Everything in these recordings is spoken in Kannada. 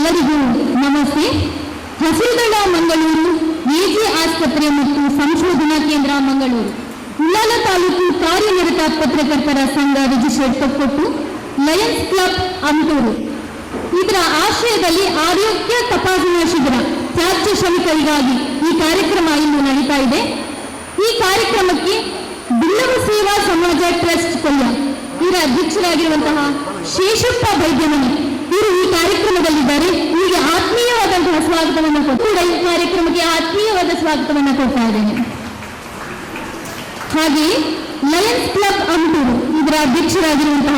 ಎಲ್ಲರಿಗೂ ನಮಸ್ತೆ. ಹಸಿರುದಳ ಮಂಗಳೂರು, ಎಜಿ ಆಸ್ಪತ್ರೆ ಮತ್ತು ಸಂಶೋಧನಾ ಕೇಂದ್ರ ಮಂಗಳೂರು, ಉಳ್ಳಾಲ ತಾಲೂಕು ಕಾರ್ಯನಿರತ ಪತ್ರಕರ್ತರ ಸಂಘ ರಿಜಿಸ್ಟ್ರೇಡ್ ಕೊಟ್ಟು ಲಯನ್ಸ್ ಕ್ಲಬ್ ಅಮಟೂರು ಇದರ ಆಶ್ರಯದಲ್ಲಿ ಆರೋಗ್ಯ ತಪಾಸಣಾ ಶಿಬಿರ ತ್ಯಾಜ್ಯ ಶ್ರಮಿಕರಿಗಾಗಿ ಈ ಕಾರ್ಯಕ್ರಮ ಇಂದು ನಡೀತಾ ಇದೆ. ಈ ಕಾರ್ಯಕ್ರಮಕ್ಕೆ ಬಿಲ್ಲವ ಸೇವಾ ಸಮಾಜ ಟ್ರಸ್ಟ್ ಕೊಲ್ಲ ಇವರ ಅಧ್ಯಕ್ಷರಾಗಿರುವಂತಹ ಶೇಷಪ್ಪ ವೈದ್ಯಮನಿ ಇವರು ಈ ಕಾರ್ಯಕ್ರಮದಲ್ಲಿದ್ದಾರೆ. ಇವರಿಗೆ ಆತ್ಮೀಯವಾದಂತಹ ಸ್ವಾಗತವನ್ನು ಕೂಡ ಈ ಕಾರ್ಯಕ್ರಮಕ್ಕೆ ಆತ್ಮೀಯವಾದ ಸ್ವಾಗತವನ್ನು ಕೊಡ್ತಾ ಇದ್ದೇನೆ. ಹಾಗೆಯೇ ಲಯನ್ಸ್ ಕ್ಲಬ್ ಅಮಟೂರು ಇದರ ಅಧ್ಯಕ್ಷರಾಗಿರುವಂತಹ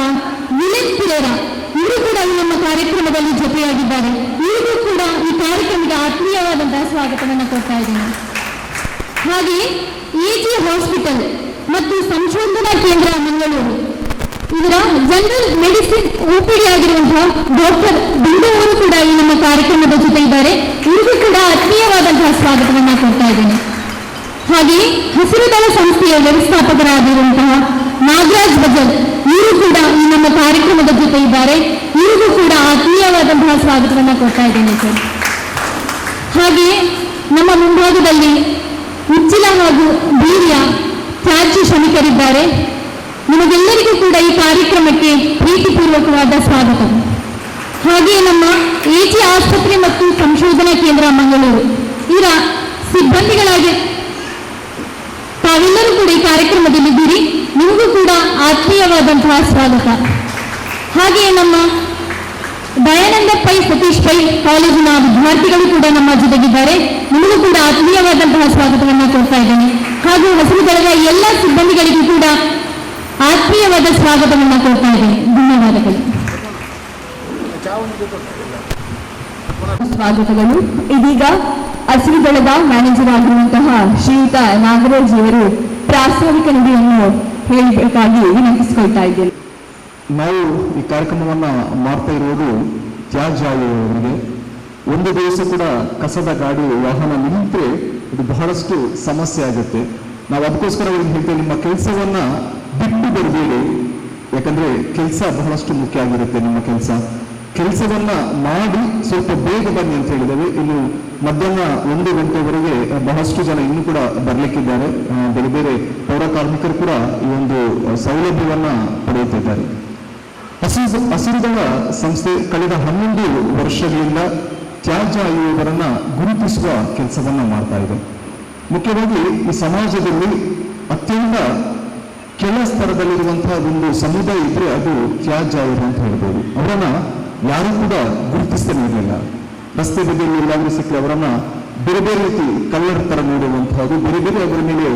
ವಿಲಿನ್ ಪಿರೇರಾ ಇವರು ಕೂಡ ನಮ್ಮ ಕಾರ್ಯಕ್ರಮದಲ್ಲಿ ಜೊತೆಯಾಗಿದ್ದಾರೆ. ಇವರಿಗೂ ಕೂಡ ಈ ಕಾರ್ಯಕ್ರಮಕ್ಕೆ ಆತ್ಮೀಯವಾದಂತಹ ಸ್ವಾಗತವನ್ನು ಕೊಡ್ತಾ ಇದ್ದೇನೆ. ಹಾಗೆಯೇ ಎಜಿ ಹಾಸ್ಪಿಟಲ್ ಮತ್ತು ಸಂಶೋಧನಾ ಕೇಂದ್ರ ಮಂಗಳೂರು ಇದರ ಜನರಲ್ ಮೆಡಿಸಿನ್ OPD ಆಗಿರುವಂತಹ ಡಾಕ್ಟರ್ ಬಿಂದು ಅವರು ಕೂಡ ಈ ನಮ್ಮ ಕಾರ್ಯಕ್ರಮದ ಜೊತೆ ಇದ್ದಾರೆ. ಇವರಿಗೂ ಕೂಡ ಆತ್ಮೀಯವಾದಂತಹ ಸ್ವಾಗತವನ್ನು ಕೊಡ್ತಾ ಇದ್ದೇನೆ. ಹಾಗೆಯೇ ಹಸಿರುದಳ ಸಂಸ್ಥೆಯ ವ್ಯವಸ್ಥಾಪಕರಾಗಿರುವಂತಹ ನಾಗರಾಜ್ ಬಜಲ್ ಇವರು ಕೂಡ ಈ ನಮ್ಮ ಕಾರ್ಯಕ್ರಮದ ಜೊತೆ ಇದ್ದಾರೆ. ಇವರಿಗೂ ಕೂಡ ಆತ್ಮೀಯವಾದಂತಹ ಸ್ವಾಗತವನ್ನು ಕೊಡ್ತಾ ಇದ್ದೇನೆ ಸರ್. ಹಾಗೆಯೇ ನಮ್ಮ ಮುಂಭಾಗದಲ್ಲಿ ಉಚ್ಚಿಲ ಹಾಗೂ ಬೀರ್ಯ ತ್ಯಾಜ್ಯ ಶ್ರಮಿಕರಿದ್ದಾರೆ. ನಿಮಗೆಲ್ಲರಿಗೂ ಕೂಡ ಈ ಕಾರ್ಯಕ್ರಮಕ್ಕೆ ಪ್ರೀತಿಪೂರ್ವಕವಾದ ಸ್ವಾಗತ. ಹಾಗೆಯೇ ನಮ್ಮ ಎಜಿ ಆಸ್ಪತ್ರೆ ಮತ್ತು ಸಂಶೋಧನಾ ಕೇಂದ್ರ ಮಂಗಳೂರು ಇದರ ಸಿಬ್ಬಂದಿಗಳಾಗಿ ತಾವೆಲ್ಲರೂ ಕೂಡ ಈ ಕಾರ್ಯಕ್ರಮದಲ್ಲಿದ್ದೀರಿ. ನಿಮಗೂ ಕೂಡ ಆತ್ಮೀಯವಾದಂತಹ ಸ್ವಾಗತ. ಹಾಗೆಯೇ ನಮ್ಮ ದಯಾನಂದ ಪೈ ಸತೀಶ್ ಪೈ ಕಾಲೇಜಿನ ವಿದ್ಯಾರ್ಥಿಗಳು ಕೂಡ ನಮ್ಮ ಜೊತೆಗಿದ್ದಾರೆ. ನಿಮಗೂ ಕೂಡ ಆತ್ಮೀಯವಾದಂತಹ ಸ್ವಾಗತವನ್ನು ಕೊಡ್ತಾ ಇದ್ದೇನೆ. ಹಾಗೂ ಹಸಿರು ದಳದ ಎಲ್ಲ ಸಿಬ್ಬಂದಿಗಳಿಗೂ ಕೂಡ ಆತ್ಮೀಯವಾದ ಸ್ವಾಗತವನ್ನು ಕೊಡ್ತಾ ಇದ್ದೇನೆ. ಧನ್ಯವಾದಗಳು. ಸ್ವಾಗತಗಳು. ಇದೀಗ ಹಸಿರು ದಳದ ಮ್ಯಾನೇಜರ್ ಆಗಿರುವಂತಹ ಶ್ರೀಯುತ ನಾಗರಾಜ್ ಅವರು ಪ್ರಾಸ್ತಾವಿಕ ನುಡಿಯನ್ನು ಹೇಳಬೇಕಾಗಿ ವಿನಂತಿಸಿಕೊಳ್ತಾ ಇದ್ದೇನೆ. ನಾವು ಈ ಕಾರ್ಯಕ್ರಮವನ್ನ ಮಾಡ್ತಾ ಇರುವುದು ತ್ಯಾಜ್ಯ ಅವರಿಗೆ. ಒಂದು ದಿವಸ ಕೂಡ ಕಸದ ಗಾಡಿ ವಾಹನ ನಿಂತರೆ ಇದು ಬಹಳಷ್ಟು ಸಮಸ್ಯೆ ಆಗುತ್ತೆ. ನಾವು ಅದಕ್ಕೋಸ್ಕರ ಅವ್ರಿಗೆ ಹೇಳ್ತೇವೆ, ನಿಮ್ಮ ಕೆಲಸವನ್ನ ಬಿಟ್ಟು ಬರಬೇಡಿ. ಯಾಕಂದ್ರೆ ಕೆಲಸ ಬಹಳಷ್ಟು ಮುಖ್ಯ ಆಗಿರುತ್ತೆ. ನಿಮ್ಮ ಕೆಲಸವನ್ನ ಮಾಡಿ ಸ್ವಲ್ಪ ಬೇಗ ಬನ್ನಿ ಅಂತ ಹೇಳಿದ್ದೇವೆ. ಇನ್ನು ಮಧ್ಯಾಹ್ನ 1 ಗಂಟೆವರೆಗೆ ಬಹಳಷ್ಟು ಜನ ಇನ್ನೂ ಕೂಡ ಬರ್ಲಿಕ್ಕಿದ್ದಾರೆ. ಬೇರೆ ಬೇರೆ ಪೌರ ಕಾರ್ಮಿಕರು ಕೂಡ ಈ ಒಂದು ಸೌಲಭ್ಯವನ್ನ ಪಡೆಯುತ್ತಿದ್ದಾರೆ. ಹಸಿರುದಳ ಸಂಸ್ಥೆ ಕಳೆದ 11 ವರ್ಷಗಳಿಂದ ತ್ಯಾಜ್ಯ ಆಯುವವರನ್ನ ಗುರುತಿಸುವ ಕೆಲಸವನ್ನ ಮಾಡ್ತಾ ಇದೆ. ಮುಖ್ಯವಾಗಿ ಈ ಸಮಾಜದಲ್ಲಿ ಅತ್ಯಂತ ಕೆಳ ಸ್ತರದಲ್ಲಿರುವಂತಹ ಒಂದು ಸಮುದಾಯ ಇದ್ರೆ ಅದು ತ್ಯಾಜ್ಯ ಆಯುವರು ಅಂತ ಹೇಳ್ಬೋದು. ಅವರನ್ನ ಯಾರು ಕೂಡ ಗುರುತಿಸ್ತಾನೆ ಇರಲಿಲ್ಲ. ರಸ್ತೆ ಬದಿಯಲ್ಲಿ ಎಲ್ಲಾದ್ರೂ ಸಿಕ್ಕರೆ ಅವರನ್ನ ಬೇರೆ ಬೇರೆ ರೀತಿ ಕಳ್ಳರ ತರ ನೋಡುವಂತಹದ್ದು, ಬೇರೆ ಬೇರೆ ಅವರ ಮೇಲೆ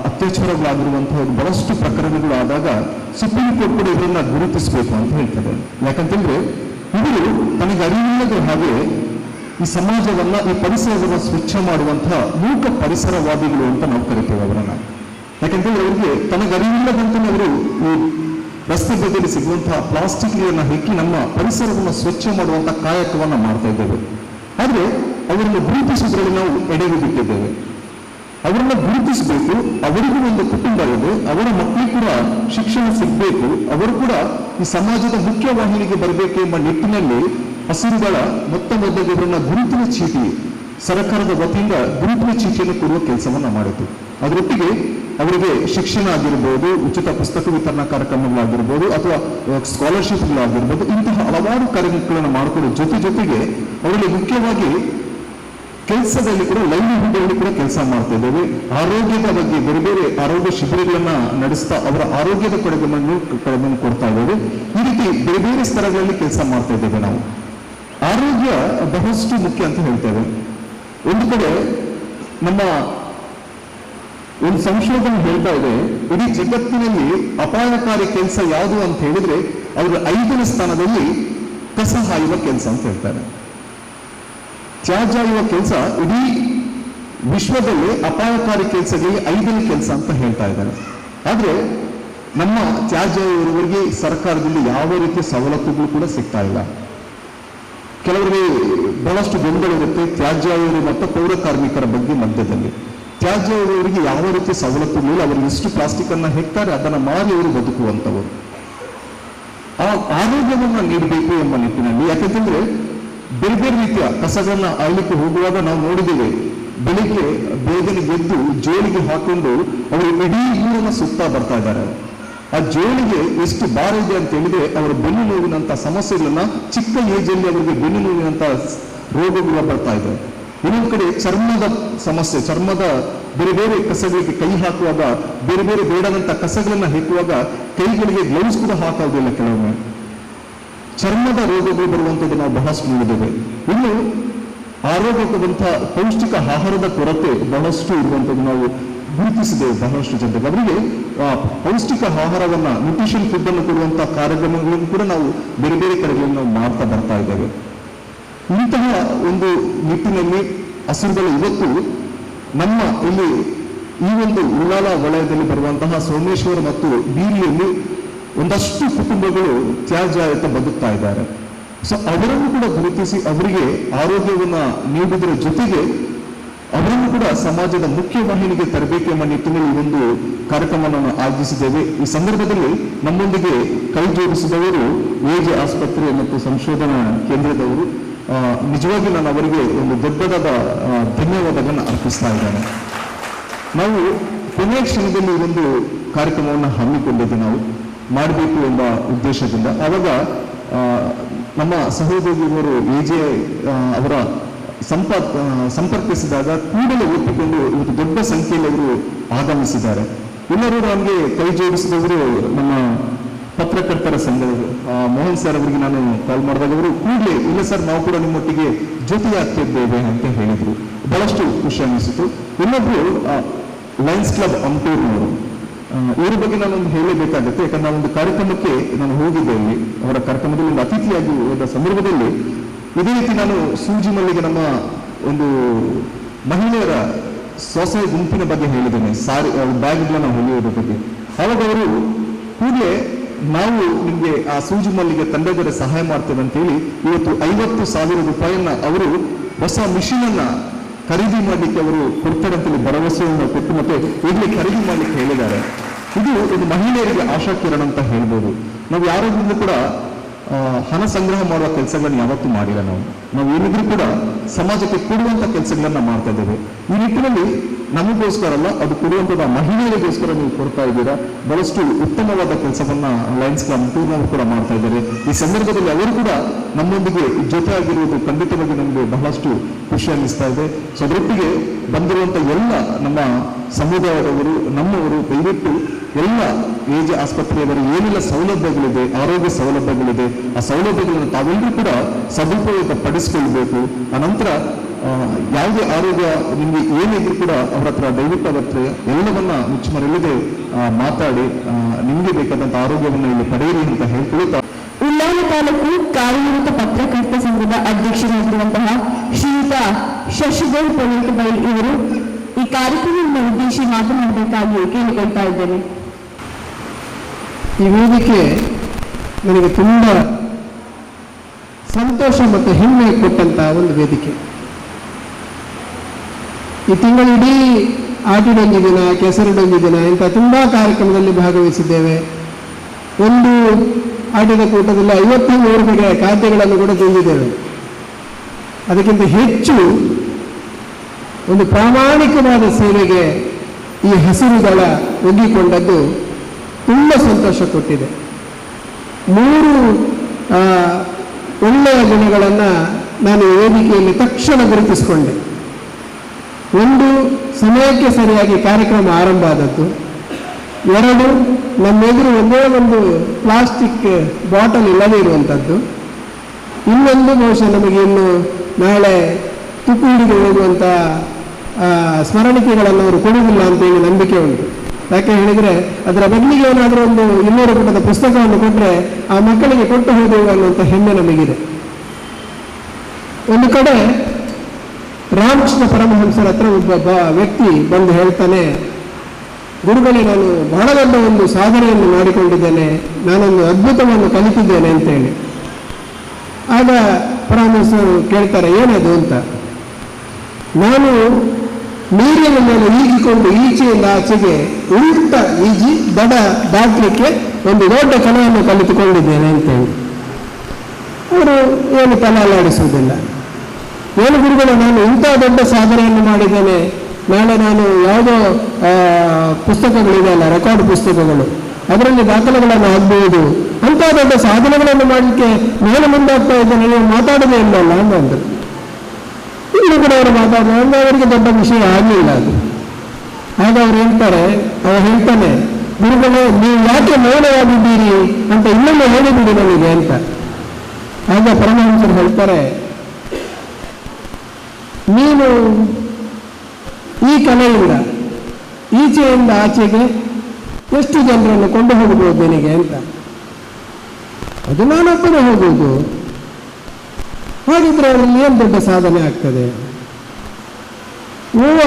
ಅತ್ಯಾಚಾರಗಳಾಗಿರುವಂತಹದ್ದು ಬಹಳಷ್ಟು ಪ್ರಕರಣಗಳು ಆದಾಗ ಸುಪ್ರೀಂ ಕೋರ್ಟ್ ಕೂಡ ಇವರನ್ನ ಗುರುತಿಸಬೇಕು ಅಂತ ಹೇಳ್ತದೆ. ಯಾಕಂತಂದ್ರೆ ಇವರು ತನಗೆ ಅರಿವಿಲ್ಲದ ಹಾಗೆ ಈ ಸಮಾಜವನ್ನ, ಈ ಪರಿಸರವನ್ನ ಸ್ವಚ್ಛ ಮಾಡುವಂತಹ ಮೂಕ ಪರಿಸರವಾದಿಗಳು ಅಂತ ನಾವು ಕರಿತೇವೆ ಅವರನ್ನ. ಯಾಕಂತಂದ್ರೆ ಅವರಿಗೆ ತನಗರಿವಿಲ್ಲದಂತೆ ಅವರು ಈ ರಸ್ತೆ ಬದಿಯಲ್ಲಿ ಸಿಗುವಂತಹ ಪ್ಲಾಸ್ಟಿಕ್ ನೀರನ್ನ ಹೆಕ್ಕಿ ನಮ್ಮ ಪರಿಸರವನ್ನು ಸ್ವಚ್ಛ ಮಾಡುವಂತಹ ಕಾಯಕವನ್ನ ಮಾಡ್ತಾ ಇದ್ದೇವೆ. ಆದ್ರೆ ಅವರನ್ನು ಗುರುತಿಸುವುದರಲ್ಲಿ ನಾವು ಎಡೆಗೆ ಬಿಟ್ಟಿದ್ದೇವೆ. ಅವರನ್ನ ಗುರುತಿಸಬೇಕು. ಅವರಿಗೂ ಒಂದು ಕುಟುಂಬ ಇದೆ, ಅವರ ಮಕ್ಕಳಿಗೆ ಕೂಡ ಶಿಕ್ಷಣ ಸಿಗಬೇಕು, ಅವರು ಕೂಡ ಈ ಸಮಾಜದ ಮುಖ್ಯವಾಹಿನಿಗೆ ಬರಬೇಕು ಎಂಬ ನಿಟ್ಟಿನಲ್ಲಿ ಹಸಿರುದಳ ಮೊದಲಿಗೆ ಇವರನ್ನ ಗುರುತಿನ ಚೀಟಿ, ಸರ್ಕಾರದ ವತಿಯಿಂದ ಗುರುತಿನ ಚೀಟಿಯನ್ನು ಕೊಡುವ ಕೆಲಸವನ್ನ ಮಾಡಿತು. ಅದರೊಟ್ಟಿಗೆ ಅವರಿಗೆ ಶಿಕ್ಷಣ ಆಗಿರ್ಬೋದು, ಉಚಿತ ಪುಸ್ತಕ ವಿತರಣಾ ಕಾರ್ಯಕ್ರಮಗಳಾಗಿರ್ಬೋದು, ಅಥವಾ ಸ್ಕಾಲರ್ಶಿಪ್ಗಳಾಗಿರ್ಬೋದು, ಇಂತಹ ಹಲವಾರು ಕಾರ್ಯಕ್ರಮಗಳನ್ನು ಮಾಡಿಕೊಡೋ ಜೊತೆಗೆ ಅವರಿಗೆ ಮುಖ್ಯವಾಗಿ ಕೆಲಸದಲ್ಲಿ ಕೂಡ ಲೈವ್ಲಿಹುಡ್ ಅಲ್ಲಿ ಕೂಡ ಕೆಲಸ ಮಾಡ್ತಾ ಇದ್ದೇವೆ. ಆರೋಗ್ಯದ ಬಗ್ಗೆ ಬೇರೆ ಬೇರೆ ಆರೋಗ್ಯ ಶಿಬಿರಗಳನ್ನ ನಡೆಸ್ತಾ ಅವರ ಆರೋಗ್ಯದ ಕಡೆಗಮನ ಕೊಡ್ತಾ ಇದ್ದೇವೆ. ಈ ರೀತಿ ಬೇರೆ ಬೇರೆ ಸ್ತರಗಳಲ್ಲಿ ಕೆಲಸ ಮಾಡ್ತಾ ಇದ್ದೇವೆ. ನಾವು ಆರೋಗ್ಯ ಬಹಳಷ್ಟು ಮುಖ್ಯ ಅಂತ ಹೇಳ್ತೇವೆ. ಒಂದು ಕಡೆ ನಮ್ಮ ಒಂದು ಸಂಶೋಧನೆ ಹೇಳ್ತಾ ಇದೆ, ಇಡೀ ಜಗತ್ತಿನಲ್ಲಿ ಅಪಾಯಕಾರಿ ಕೆಲಸ ಯಾವುದು ಅಂತ ಹೇಳಿದ್ರೆ ಅವರು 5ನೇ ಸ್ಥಾನದಲ್ಲಿ ಕಸ ಹಾಯುವ ಕೆಲಸ ಅಂತ ಹೇಳ್ತಾರೆ. ತ್ಯಾಜ್ಯ ಆಯುವ ಕೆಲಸ ಇಡೀ ವಿಶ್ವದಲ್ಲಿ ಅಪಾಯಕಾರಿ ಕೆಲಸಗಳಿಗೆ 5ನೇ ಕೆಲಸ ಅಂತ ಹೇಳ್ತಾ ಇದ್ದಾರೆ. ಆದ್ರೆ ನಮ್ಮ ತ್ಯಾಜ್ಯ ಆಯುವವರಿಗೆ ಸರ್ಕಾರದಲ್ಲಿ ಯಾವ ರೀತಿಯ ಸವಲತ್ತುಗಳು ಕೂಡ ಸಿಗ್ತಾ ಇಲ್ಲ. ಕೆಲವರಿಗೆ ಬಹಳಷ್ಟು ಗೊಂದಲ ಇರುತ್ತೆ ತ್ಯಾಜ್ಯ ಆಯುವರು ಮತ್ತು ಪೌರ ಕಾರ್ಮಿಕರ ಬಗ್ಗೆ ಮಧ್ಯದಲ್ಲಿ. ತ್ಯಾಜ್ಯ ಆಯುವವರಿಗೆ ಯಾವ ರೀತಿಯ ಸವಲತ್ತುಗಳು, ಅವರಿಗೆ ಎಷ್ಟು ಪ್ಲಾಸ್ಟಿಕ್ ಅನ್ನ ಹೆಕ್ತಾರೆ ಅದನ್ನ ಮಾರಿ ಅವರು ಬದುಕುವಂತವರು. ಆ ಆರೋಗ್ಯವನ್ನು ನೀಡಬೇಕು ಎಂಬ ನಿಟ್ಟಿನಲ್ಲಿ, ಯಾಕೆಂತಂದ್ರೆ ಬೇರೆ ಬೇರೆ ರೀತಿಯ ಕಸಗಳನ್ನ ಆಯ್ಲಿಕ್ಕೆ ಹೋಗುವಾಗ ನಾವು ನೋಡಿದ್ದೇವೆ, ಬೆಳಿಗ್ಗೆ ಬೇಗನೆ ಗೆದ್ದು ಜೋಳಿಗೆ ಹಾಕೊಂಡು ಅವರು ಇಡೀ ಊರನ್ನ ಸುತ್ತಾ ಬರ್ತಾ ಇದ್ದಾರೆ. ಆ ಜೋಳಿಗೆ ಎಷ್ಟು ಭಾರ ಇದೆ ಅಂತ ಹೇಳಿದ್ರೆ ಅವರ ಬೆನ್ನು ನೋವಿನಂತ ಸಮಸ್ಯೆಗಳನ್ನ ಚಿಕ್ಕ ಏಜಲ್ಲಿ ಅವರಿಗೆ ಬೆನ್ನು ನೋವಿನಂತ ರೋಗಗಳು ಬರ್ತಾ ಇದೆ. ಇನ್ನೊಂದು ಕಡೆ ಚರ್ಮದ ಸಮಸ್ಯೆ, ಚರ್ಮದ ಬೇರೆ ಬೇರೆ ಕಸಗಳಿಗೆ ಕೈ ಹಾಕುವಾಗ ಬೇರೆ ಬೇರೆ ಬೇಡದಂತ ಕಸಗಳನ್ನ ಹೆಕ್ಕುವಾಗ ಕೈಗಳಿಗೆ ಗ್ಲೌಸ್ ಕೂಡ ಹಾಕೋದಿಲ್ಲ. ಕೆಲವೊಮ್ಮೆ ಚರ್ಮದ ರೋಗಗಳು ಬರುವಂಥದ್ದು ನಾವು ಬಹಳಷ್ಟು ನೋಡಿದ್ದೇವೆ. ಇನ್ನು ಆರೋಗ್ಯಕ್ಕಂತಹ ಪೌಷ್ಟಿಕ ಆಹಾರದ ಕೊರತೆ ಬಹಳಷ್ಟು ಇರುವಂಥದ್ದು ನಾವು ಗುರುತಿಸಿದ್ದೇವೆ. ಬಹಳಷ್ಟು ಜನರಿಗೆ ಅವರಿಗೆ ಪೌಷ್ಟಿಕ ಆಹಾರವನ್ನ, ನ್ಯೂಟ್ರಿಷನ್ ಫುಡ್ ಅನ್ನು ಕೊಡುವಂತಹ ಕಾರ್ಯಕ್ರಮಗಳನ್ನು ಕೂಡ ನಾವು ಬೇರೆ ಬೇರೆ ಕಡೆಗಳಲ್ಲಿ ನಾವು ಮಾಡ್ತಾ ಬರ್ತಾ ಇದ್ದೇವೆ. ಇಂತಹ ಒಂದು ನಿಟ್ಟಿನಲ್ಲಿ ಹಸಿರುಗಳು ಇವತ್ತು ನಮ್ಮ ಇಲ್ಲಿ ಈ ಒಂದು ಉಳ್ಳಾಲ ವಲಯದಲ್ಲಿ ಬರುವಂತಹ ಸೋಮೇಶ್ವರ ಮತ್ತು ಬೀರಿಯಲ್ಲಿ ಒಂದಷ್ಟು ಕುಟುಂಬಗಳು ತ್ಯಾಜ್ಯಯುತ ಬದುಕ್ತಾ ಇದ್ದಾರೆ. ಸೊ ಅವರನ್ನು ಕೂಡ ಗುರುತಿಸಿ ಅವರಿಗೆ ಆರೋಗ್ಯವನ್ನ ನೀಡುವುದರ ಜೊತೆಗೆ ಅವರನ್ನು ಕೂಡ ಸಮಾಜದ ಮುಖ್ಯವಾಹಿನಿಗೆ ತರಬೇಕು ಎಂಬ ನಿಟ್ಟಿನಲ್ಲಿ ಈ ಒಂದು ಕಾರ್ಯಕ್ರಮವನ್ನು ಆಯೋಜಿಸಿದ್ದೇವೆ. ಈ ಸಂದರ್ಭದಲ್ಲಿ ನಮ್ಮೊಂದಿಗೆ ಕೈ ಜೋಡಿಸಿದವರು ಎಜೆ ಆಸ್ಪತ್ರೆ ಮತ್ತು ಸಂಶೋಧನಾ ಕೇಂದ್ರದವರು. ನಿಜವಾಗಿ ನಾನು ಅವರಿಗೆ ಒಂದು ದೊಡ್ಡದಾದ ಧನ್ಯವಾದಗಳನ್ನು ಅರ್ಪಿಸ್ತಾ ಇದ್ದೇನೆ. ನಾವು ಕೊನೆಯ ಕ್ಷಣದಲ್ಲಿ ಒಂದು ಕಾರ್ಯಕ್ರಮವನ್ನು ಹಮ್ಮಿಕೊಂಡಿದ್ದು ನಾವು ಮಾಡಬೇಕು ಎಂಬ ಉದ್ದೇಶದಿಂದ. ಆವಾಗ ನಮ್ಮ ಸಹೋದ್ಯೋಗಿಯವರು ಎಜೆ ಅವರ ಸಂಪರ್ಕಿಸಿದಾಗ ಕೂಡಲೇ ಒಪ್ಪಿಕೊಂಡು ಇವತ್ತು ದೊಡ್ಡ ಸಂಖ್ಯೆಯಲ್ಲಿ ಅವರು ಆಗಮಿಸಿದ್ದಾರೆ. ಎಲ್ಲರೂ ನಮಗೆ ಕೈ ಜೋಡಿಸಿದವರು ನಮ್ಮ ಪತ್ರಕರ್ತರ ಸಂಘದವರು. ಮೋಹನ್ ಸರ್ ಅವರಿಗೆ ನಾನು ಕಾಲ್ ಮಾಡಿದಾಗ ಅವರು ಕೂಡಲೇ ಇಲ್ಲ ಸರ್, ನಾವು ಕೂಡ ನಿಮ್ಮೊಟ್ಟಿಗೆ ಜೊತೆಯಾಗ್ತಿದ್ದೇವೆ ಅಂತ ಹೇಳಿದ್ರು. ಬಹಳಷ್ಟು ಖುಷಿ ಅನ್ನಿಸಿತು. ಇನ್ನೊಬ್ರು ಲಯನ್ಸ್ ಕ್ಲಬ್ ಅಂಟೂರ್ನವರು, ಇವರ ಬಗ್ಗೆ ನಾನೊಂದು ಹೇಳಬೇಕಾಗುತ್ತೆ. ಯಾಕಂದ್ರೆ ನಾವೊಂದು ಕಾರ್ಯಕ್ರಮಕ್ಕೆ ನಾನು ಹೋಗಿದ್ದೆ. ಇಲ್ಲಿ ಅವರ ಕಾರ್ಯಕ್ರಮದಲ್ಲಿ ಒಂದು ಅತಿಥಿಯಾಗಿ ಹೋದ ಸಂದರ್ಭದಲ್ಲಿ ಇದೇ ರೀತಿ ನಾನು ಸೂಜಿ ಮಲ್ಲಿಗೆ ನಮ್ಮ ಒಂದು ಮಹಿಳೆಯರ ಸ್ವಸಹಾಯ ಗುಂಪಿನ ಬಗ್ಗೆ ಹೇಳಿದ್ದೇನೆ, ಸಾರಿ ಬ್ಯಾಗ್ಗಳನ್ನ ಹೊಲಿಯೋದ್ರ ಬಗ್ಗೆ. ಆವಾಗ ಅವರು ಕೂಡಲೇ ನಾವು ನಿಮಗೆ ಆ ಸೂಜಿ ಮಲ್ಲಿಗೆ ತಂಡದವರ ಸಹಾಯ ಮಾಡ್ತೇವೆ ಅಂತ ಹೇಳಿ ಇವತ್ತು 50,000 ರೂಪಾಯಿಯನ್ನ ಅವರು ಹೊಸ ಮಿಷಿನ್ ಅನ್ನ ಖರೀದಿ ಮಾಡಲಿಕ್ಕೆ ಅವರು ಕೊಡ್ತಾರೆ ಅಂತೇಳಿ ಭರವಸೆಯನ್ನು ಕೊಟ್ಟು ಮತ್ತೆ ಈಗಲೇ ಖರೀದಿ ಮಾಡಲಿಕ್ಕೆ ಹೇಳಿದ್ದಾರೆ. ಇದು ಒಂದು ಮಹಿಳೆಯರಿಗೆ ಆಶಾ ಕಿರಣ ಅಂತ ಹೇಳ್ಬೋದು. ನಾವು ಯಾರಾದ್ರೂ ಕೂಡ ಹಣ ಸಂಗ್ರಹ ಮಾಡುವ ಕೆಲಸಗಳನ್ನ ಯಾವತ್ತೂ ಮಾಡಿಲ್ಲ. ನಾವು ಏನಿದ್ರೂ ಕೂಡ ಸಮಾಜಕ್ಕೆ ಕೊಡುವಂತ ಕೆಲಸಗಳನ್ನ ಮಾಡ್ತಾ ಇದ್ದೇವೆ. ಈ ನಿಟ್ಟಿನಲ್ಲಿ ನಮಗೋಸ್ಕರ ಅಲ್ಲ, ಅದು ಕೊಡುವಂಥದ್ದು ಮಹಿಳೆಯರಿಗೋಸ್ಕರ ನೀವು ಕೊಡ್ತಾ ಇದ್ದೀರಾ. ಬಹಳಷ್ಟು ಉತ್ತಮವಾದ ಕೆಲಸವನ್ನ ಲಯನ್ಸ್ ಕ್ಲಬ್ ಟೂರ್ನವರು ಕೂಡ ಮಾಡ್ತಾ ಇದ್ದಾರೆ. ಈ ಸಂದರ್ಭದಲ್ಲಿ ಅವರು ಕೂಡ ನಮ್ಮೊಂದಿಗೆ ಜೊತೆ ಆಗಿರುವುದು ಖಂಡಿತವಾಗಿ ನಮಗೆ ಬಹಳಷ್ಟು ಖುಷಿ ಅನ್ನಿಸ್ತಾ ಇದೆ. ಸೊ ಅದರೊಟ್ಟಿಗೆ ಬಂದಿರುವಂತ ಎಲ್ಲ ನಮ್ಮ ಸಮುದಾಯದವರು, ನಮ್ಮವರು ದಯವಿಟ್ಟು ಎಲ್ಲ ಎಜೆ ಆಸ್ಪತ್ರೆಯವರು ಏನೆಲ್ಲ ಸೌಲಭ್ಯಗಳಿದೆ, ಆರೋಗ್ಯ ಸೌಲಭ್ಯಗಳಿದೆ, ಆ ಸೌಲಭ್ಯಗಳನ್ನು ತಾವೆಲ್ಲರೂ ಕೂಡ ಸದುಪಯೋಗ ಪಡಿಸಿಕೊಳ್ಬೇಕು. ಅನಂತರ ಯಾವುದೇ ಆರೋಗ್ಯ ನಿಮಗೆ ಏನಿದ್ರು ಕೂಡ ಅವರ ಹತ್ರ ದಯವಿಟ್ಟು ಅವರ ಹತ್ರ ಎಲ್ಲವನ್ನ ಮುಚ್ಚಮರಿಲ್ಲದೆ ಮಾತಾಡಿ ನಿಮಗೆ ಬೇಕಾದಂತ ಆರೋಗ್ಯವನ್ನು ಇಲ್ಲಿ ಪಡೆಯಿರಿ ಅಂತ ಹೇಳ್ಕೊಳ್ತಾ, ಉಳ್ಳಾಲ ತಾಲೂಕು ಕಾರ್ಯನಿರತ ಪತ್ರಕರ್ತ ಸಂಘದ ಅಧ್ಯಕ್ಷರಾಗಿರುವಂತಹ ಶ್ರೀಯುತ ಶಶಿಧರ್ ಪೊಲೀಟಬೈಲ್ ಇವರು ಈ ಕಾರ್ಯಕ್ರಮವನ್ನು ಉದ್ದೇಶಿಸಿ ಮಾತನಾಡಬೇಕಾಗಿ ಕೇಳಿಕೊಳ್ತಾ ಇದ್ದೇನೆ. ಈ ವೇದಿಕೆ ನನಗೆ ತುಂಬ ಸಂತೋಷ ಮತ್ತು ಹೆಮ್ಮೆ ಕೊಟ್ಟಂತಹ ಒಂದು ವೇದಿಕೆ. ಈ ತಿಂಗಳಿಡೀ ಆಟಿಡೊಂದು ದಿನ, ಕೆಸರಡೊಂದು ದಿನ ಇಂಥ ತುಂಬ ಕಾರ್ಯಕ್ರಮದಲ್ಲಿ ಭಾಗವಹಿಸಿದ್ದೇವೆ. ಒಂದು ಆಟದ ಕೂಟದಲ್ಲಿ 53 ಬಗೆಯ ಖಾದ್ಯಗಳನ್ನು ಕೂಡ ತಿಂದಿದ್ದೇವೆ. ಅದಕ್ಕಿಂತ ಹೆಚ್ಚು ಒಂದು ಪ್ರಾಮಾಣಿಕವಾದ ಸೇವೆಗೆ ಈ ಹಸಿರು ದಳ ಒಗ್ಗಿಕೊಂಡದ್ದು ತುಂಬ ಸಂತೋಷ ಕೊಟ್ಟಿದೆ. 3 ಒಳ್ಳೆಯ ಗುಣಗಳನ್ನು ನಾನು ವೇದಿಕೆಯಲ್ಲಿ ತಕ್ಷಣ ಗುರುತಿಸಿಕೊಂಡೆ. ಒಂದು, ಸಮಯಕ್ಕೆ ಸರಿಯಾಗಿ ಕಾರ್ಯಕ್ರಮ ಆರಂಭ ಆದದ್ದು. 2, ನಮ್ಮೆದುರು ಒಂದೇ ಒಂದು ಪ್ಲಾಸ್ಟಿಕ್ ಬಾಟಲ್ ಇಲ್ಲದೇ ಇರುವಂಥದ್ದು. ಇನ್ನೊಂದು, ಬಹುಶಃ ನಮಗೆ ಇನ್ನು ನಾಳೆ ತುಕೂರಿಗೆ ಹೋಗುವಂಥ ಸ್ಮರಣಿಕೆಗಳನ್ನು ಅವರು ಕೊಡುವುದಿಲ್ಲ ಅಂತೇಳಿ ನಂಬಿಕೆ ಉಂಟು. ಯಾಕೆ ಹೇಳಿದರೆ ಅದರ ಬದಲಿಗೆ ಏನಾದರೂ ಒಂದು 200 ಪುಟದ ಪುಸ್ತಕವನ್ನು ಕೊಟ್ಟರೆ ಆ ಮಕ್ಕಳಿಗೆ ಕೊಟ್ಟು ಹೋಗುವ ಅನ್ನುವಂಥ ಹೆಮ್ಮೆ ನಮಗಿದೆ. ಒಂದು ಕಡೆ ರಾಮಕೃಷ್ಣ ಪರಮಹಂಸರ ಹತ್ರ ಒಬ್ಬ ವ್ಯಕ್ತಿ ಬಂದು ಹೇಳ್ತಾನೆ, ಗುರುಗಳೇ, ನಾನು ಬಹಳ ದೊಡ್ಡ ಒಂದು ಸಾಧನೆಯನ್ನು ಮಾಡಿಕೊಂಡಿದ್ದೇನೆ, ನಾನೊಂದು ಅದ್ಭುತವನ್ನು ಕಲಿತಿದ್ದೇನೆ ಅಂತೇಳಿ. ಆಗ ಪರಮಹಂಸರು ಕೇಳ್ತಾರೆ, ಏನದು ಅಂತ. ನಾನು ನೀರಿನ ಮೇಲೆ ಈಗಿಕೊಂಡು ಈಚೆಯಿಂದ ಆಚೆಗೆ ಉಲ್ಟ ಈಜಿ ದಡ ದಾಟಲಿಕ್ಕೆ ಒಂದು ದೊಡ್ಡ ಕಲೆಯನ್ನು ಕಲಿತುಕೊಂಡಿದ್ದೇನೆ ಅಂತೇಳಿ. ಅವರು ಏನು ತಲೆ ಅಲ್ಲಾಡಿಸುವುದಿಲ್ಲ. ಏನು ಗುರುಗಳು, ನಾನು ಇಂಥ ದೊಡ್ಡ ಸಾಧನೆಯನ್ನು ಮಾಡಿದ್ದೇನೆ, ನಾಳೆ ನಾನು ಯಾವುದೋ ಪುಸ್ತಕಗಳಿದೆ ಅಲ್ಲ, ರೆಕಾರ್ಡ್ ಪುಸ್ತಕಗಳು, ಅದರಲ್ಲಿ ದಾಖಲೆಗಳನ್ನು ಆಗ್ಬಹುದು, ಅಂಥ ದೊಡ್ಡ ಸಾಧನೆಗಳನ್ನು ಮಾಡಲಿಕ್ಕೆ ನಾನು ಮುಂದಾಗ್ತಾ ಇದ್ದೇನೆ, ನೀವು ಮಾತಾಡೋದೇ ಇಲ್ಲಲ್ಲ ಅಂದರು. ಇನ್ನು ಕೂಡ ಅವರು ಮಾತಾಡಿದ್ರೆ ಅಂದರೆ ಅವರಿಗೆ ದೊಡ್ಡ ವಿಷಯ ಆಗಲಿಲ್ಲ ಅದು. ಆಗ ಅವ್ರು ಹೇಳ್ತಾನೆ, ಗುರುಗಳೇ ನೀವು ಯಾಕೆ ಮೌನವಾಗಿದ್ದೀರಿ ಅಂತ ಇನ್ನೊಮ್ಮೆ ಹೇಳಿಬಿಡಿ ನನಗೆ ಅಂತ. ಆಗ ಪರಮಹಂಸರು ಹೇಳ್ತಾರೆ, ನೀನು ಈ ಕಲೆಯಿಂದ ಈಚೆಯಿಂದ ಆಚೆಗೆ ಎಷ್ಟು ಜನರನ್ನು ಕೊಂಡು ಹೋಗಬಹುದು ನಿನಗೆ ಅಂತ. ಅದು ನಾನೊಬ್ಬನೇ ಹೋಗುವುದು, ಹಾಗಿದ್ರೆ ಅವರಲ್ಲಿ ಏನು ದೊಡ್ಡ ಸಾಧನೆ ಆಗ್ತದೆ.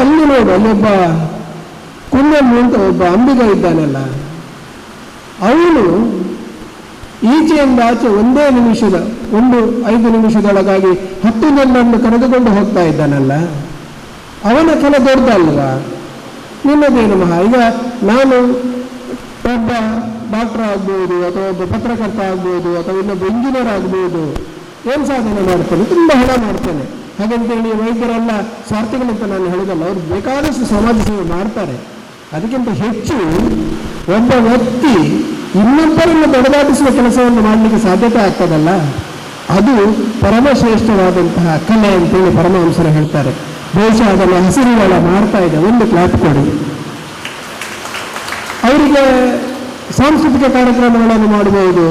ಅಲ್ಲಿ ನೋಡು, ಅಲ್ಲೊಬ್ಬ ಕುಂದನ್ನು ಅಂತ ಒಬ್ಬ ಅಂಬಿಗ ಇದ್ದಾನಲ್ಲ, ಅವನು ಈಚೆಯಿಂದ ಆಚೆ ಒಂದೇ ನಿಮಿಷದ 5 ನಿಮಿಷದೊಳಗಾಗಿ 10 ಜನರನ್ನು ಕರೆದುಕೊಂಡು ಹೋಗ್ತಾ ಇದ್ದಾನಲ್ಲ, ಅವನ ಫಲ ದೊಡ್ಡದಲ್ವಾ? ನಿನ್ನದೇನು ಮಹಾ. ಈಗ ನಾನು ಒಬ್ಬ ಡಾಕ್ಟರ್ ಆಗ್ಬೋದು, ಅಥವಾ ಒಬ್ಬ ಪತ್ರಕರ್ತ ಆಗ್ಬೋದು, ಅಥವಾ ಇನ್ನೊಬ್ಬ ಇಂಜಿನಿಯರ್ ಆಗ್ಬೋದು, ಏನು ಸಾಧನೆ ಮಾಡ್ತೇನೆ, ತುಂಬ ಹಣ ಮಾಡ್ತೇನೆ ಹಾಗಂತೇಳಿ ವೈದ್ಯರೆಲ್ಲ ಸ್ವಾರ್ಥಿಗಳಂತ ನಾನು ಹೇಳಿದಲ್ಲ, ಅವ್ರು ಬೇಕಾದಷ್ಟು ಸಮಾಜ ಸೇವೆ ಮಾಡ್ತಾರೆ. ಅದಕ್ಕಿಂತ ಹೆಚ್ಚು ಒಬ್ಬ ವ್ಯಕ್ತಿ ಇನ್ನೊಬ್ಬರನ್ನು ಬಡದಾಟಿಸುವ ಕೆಲಸವನ್ನು ಮಾಡಲಿಕ್ಕೆ ಸಾಧ್ಯತೆ ಆಗ್ತದಲ್ಲ, ಅದು ಪರಮಶ್ರೇಷ್ಠವಾದಂತಹ ಕಲೆ ಅಂತೇಳಿ ಪರಮಹಂಸರು ಹೇಳ್ತಾರೆ. ಬಹುಶಃ ಅದನ್ನು ಹಸಿರುಗಳ ಮಾಡ್ತಾ ಇದೆ. ಒಂದು ಕ್ಲಾಪ್ ಕೊಡಿ ಅವರಿಗೆ. ಸಾಂಸ್ಕೃತಿಕ ಕಾರ್ಯಕ್ರಮಗಳನ್ನು ಮಾಡಬಹುದು,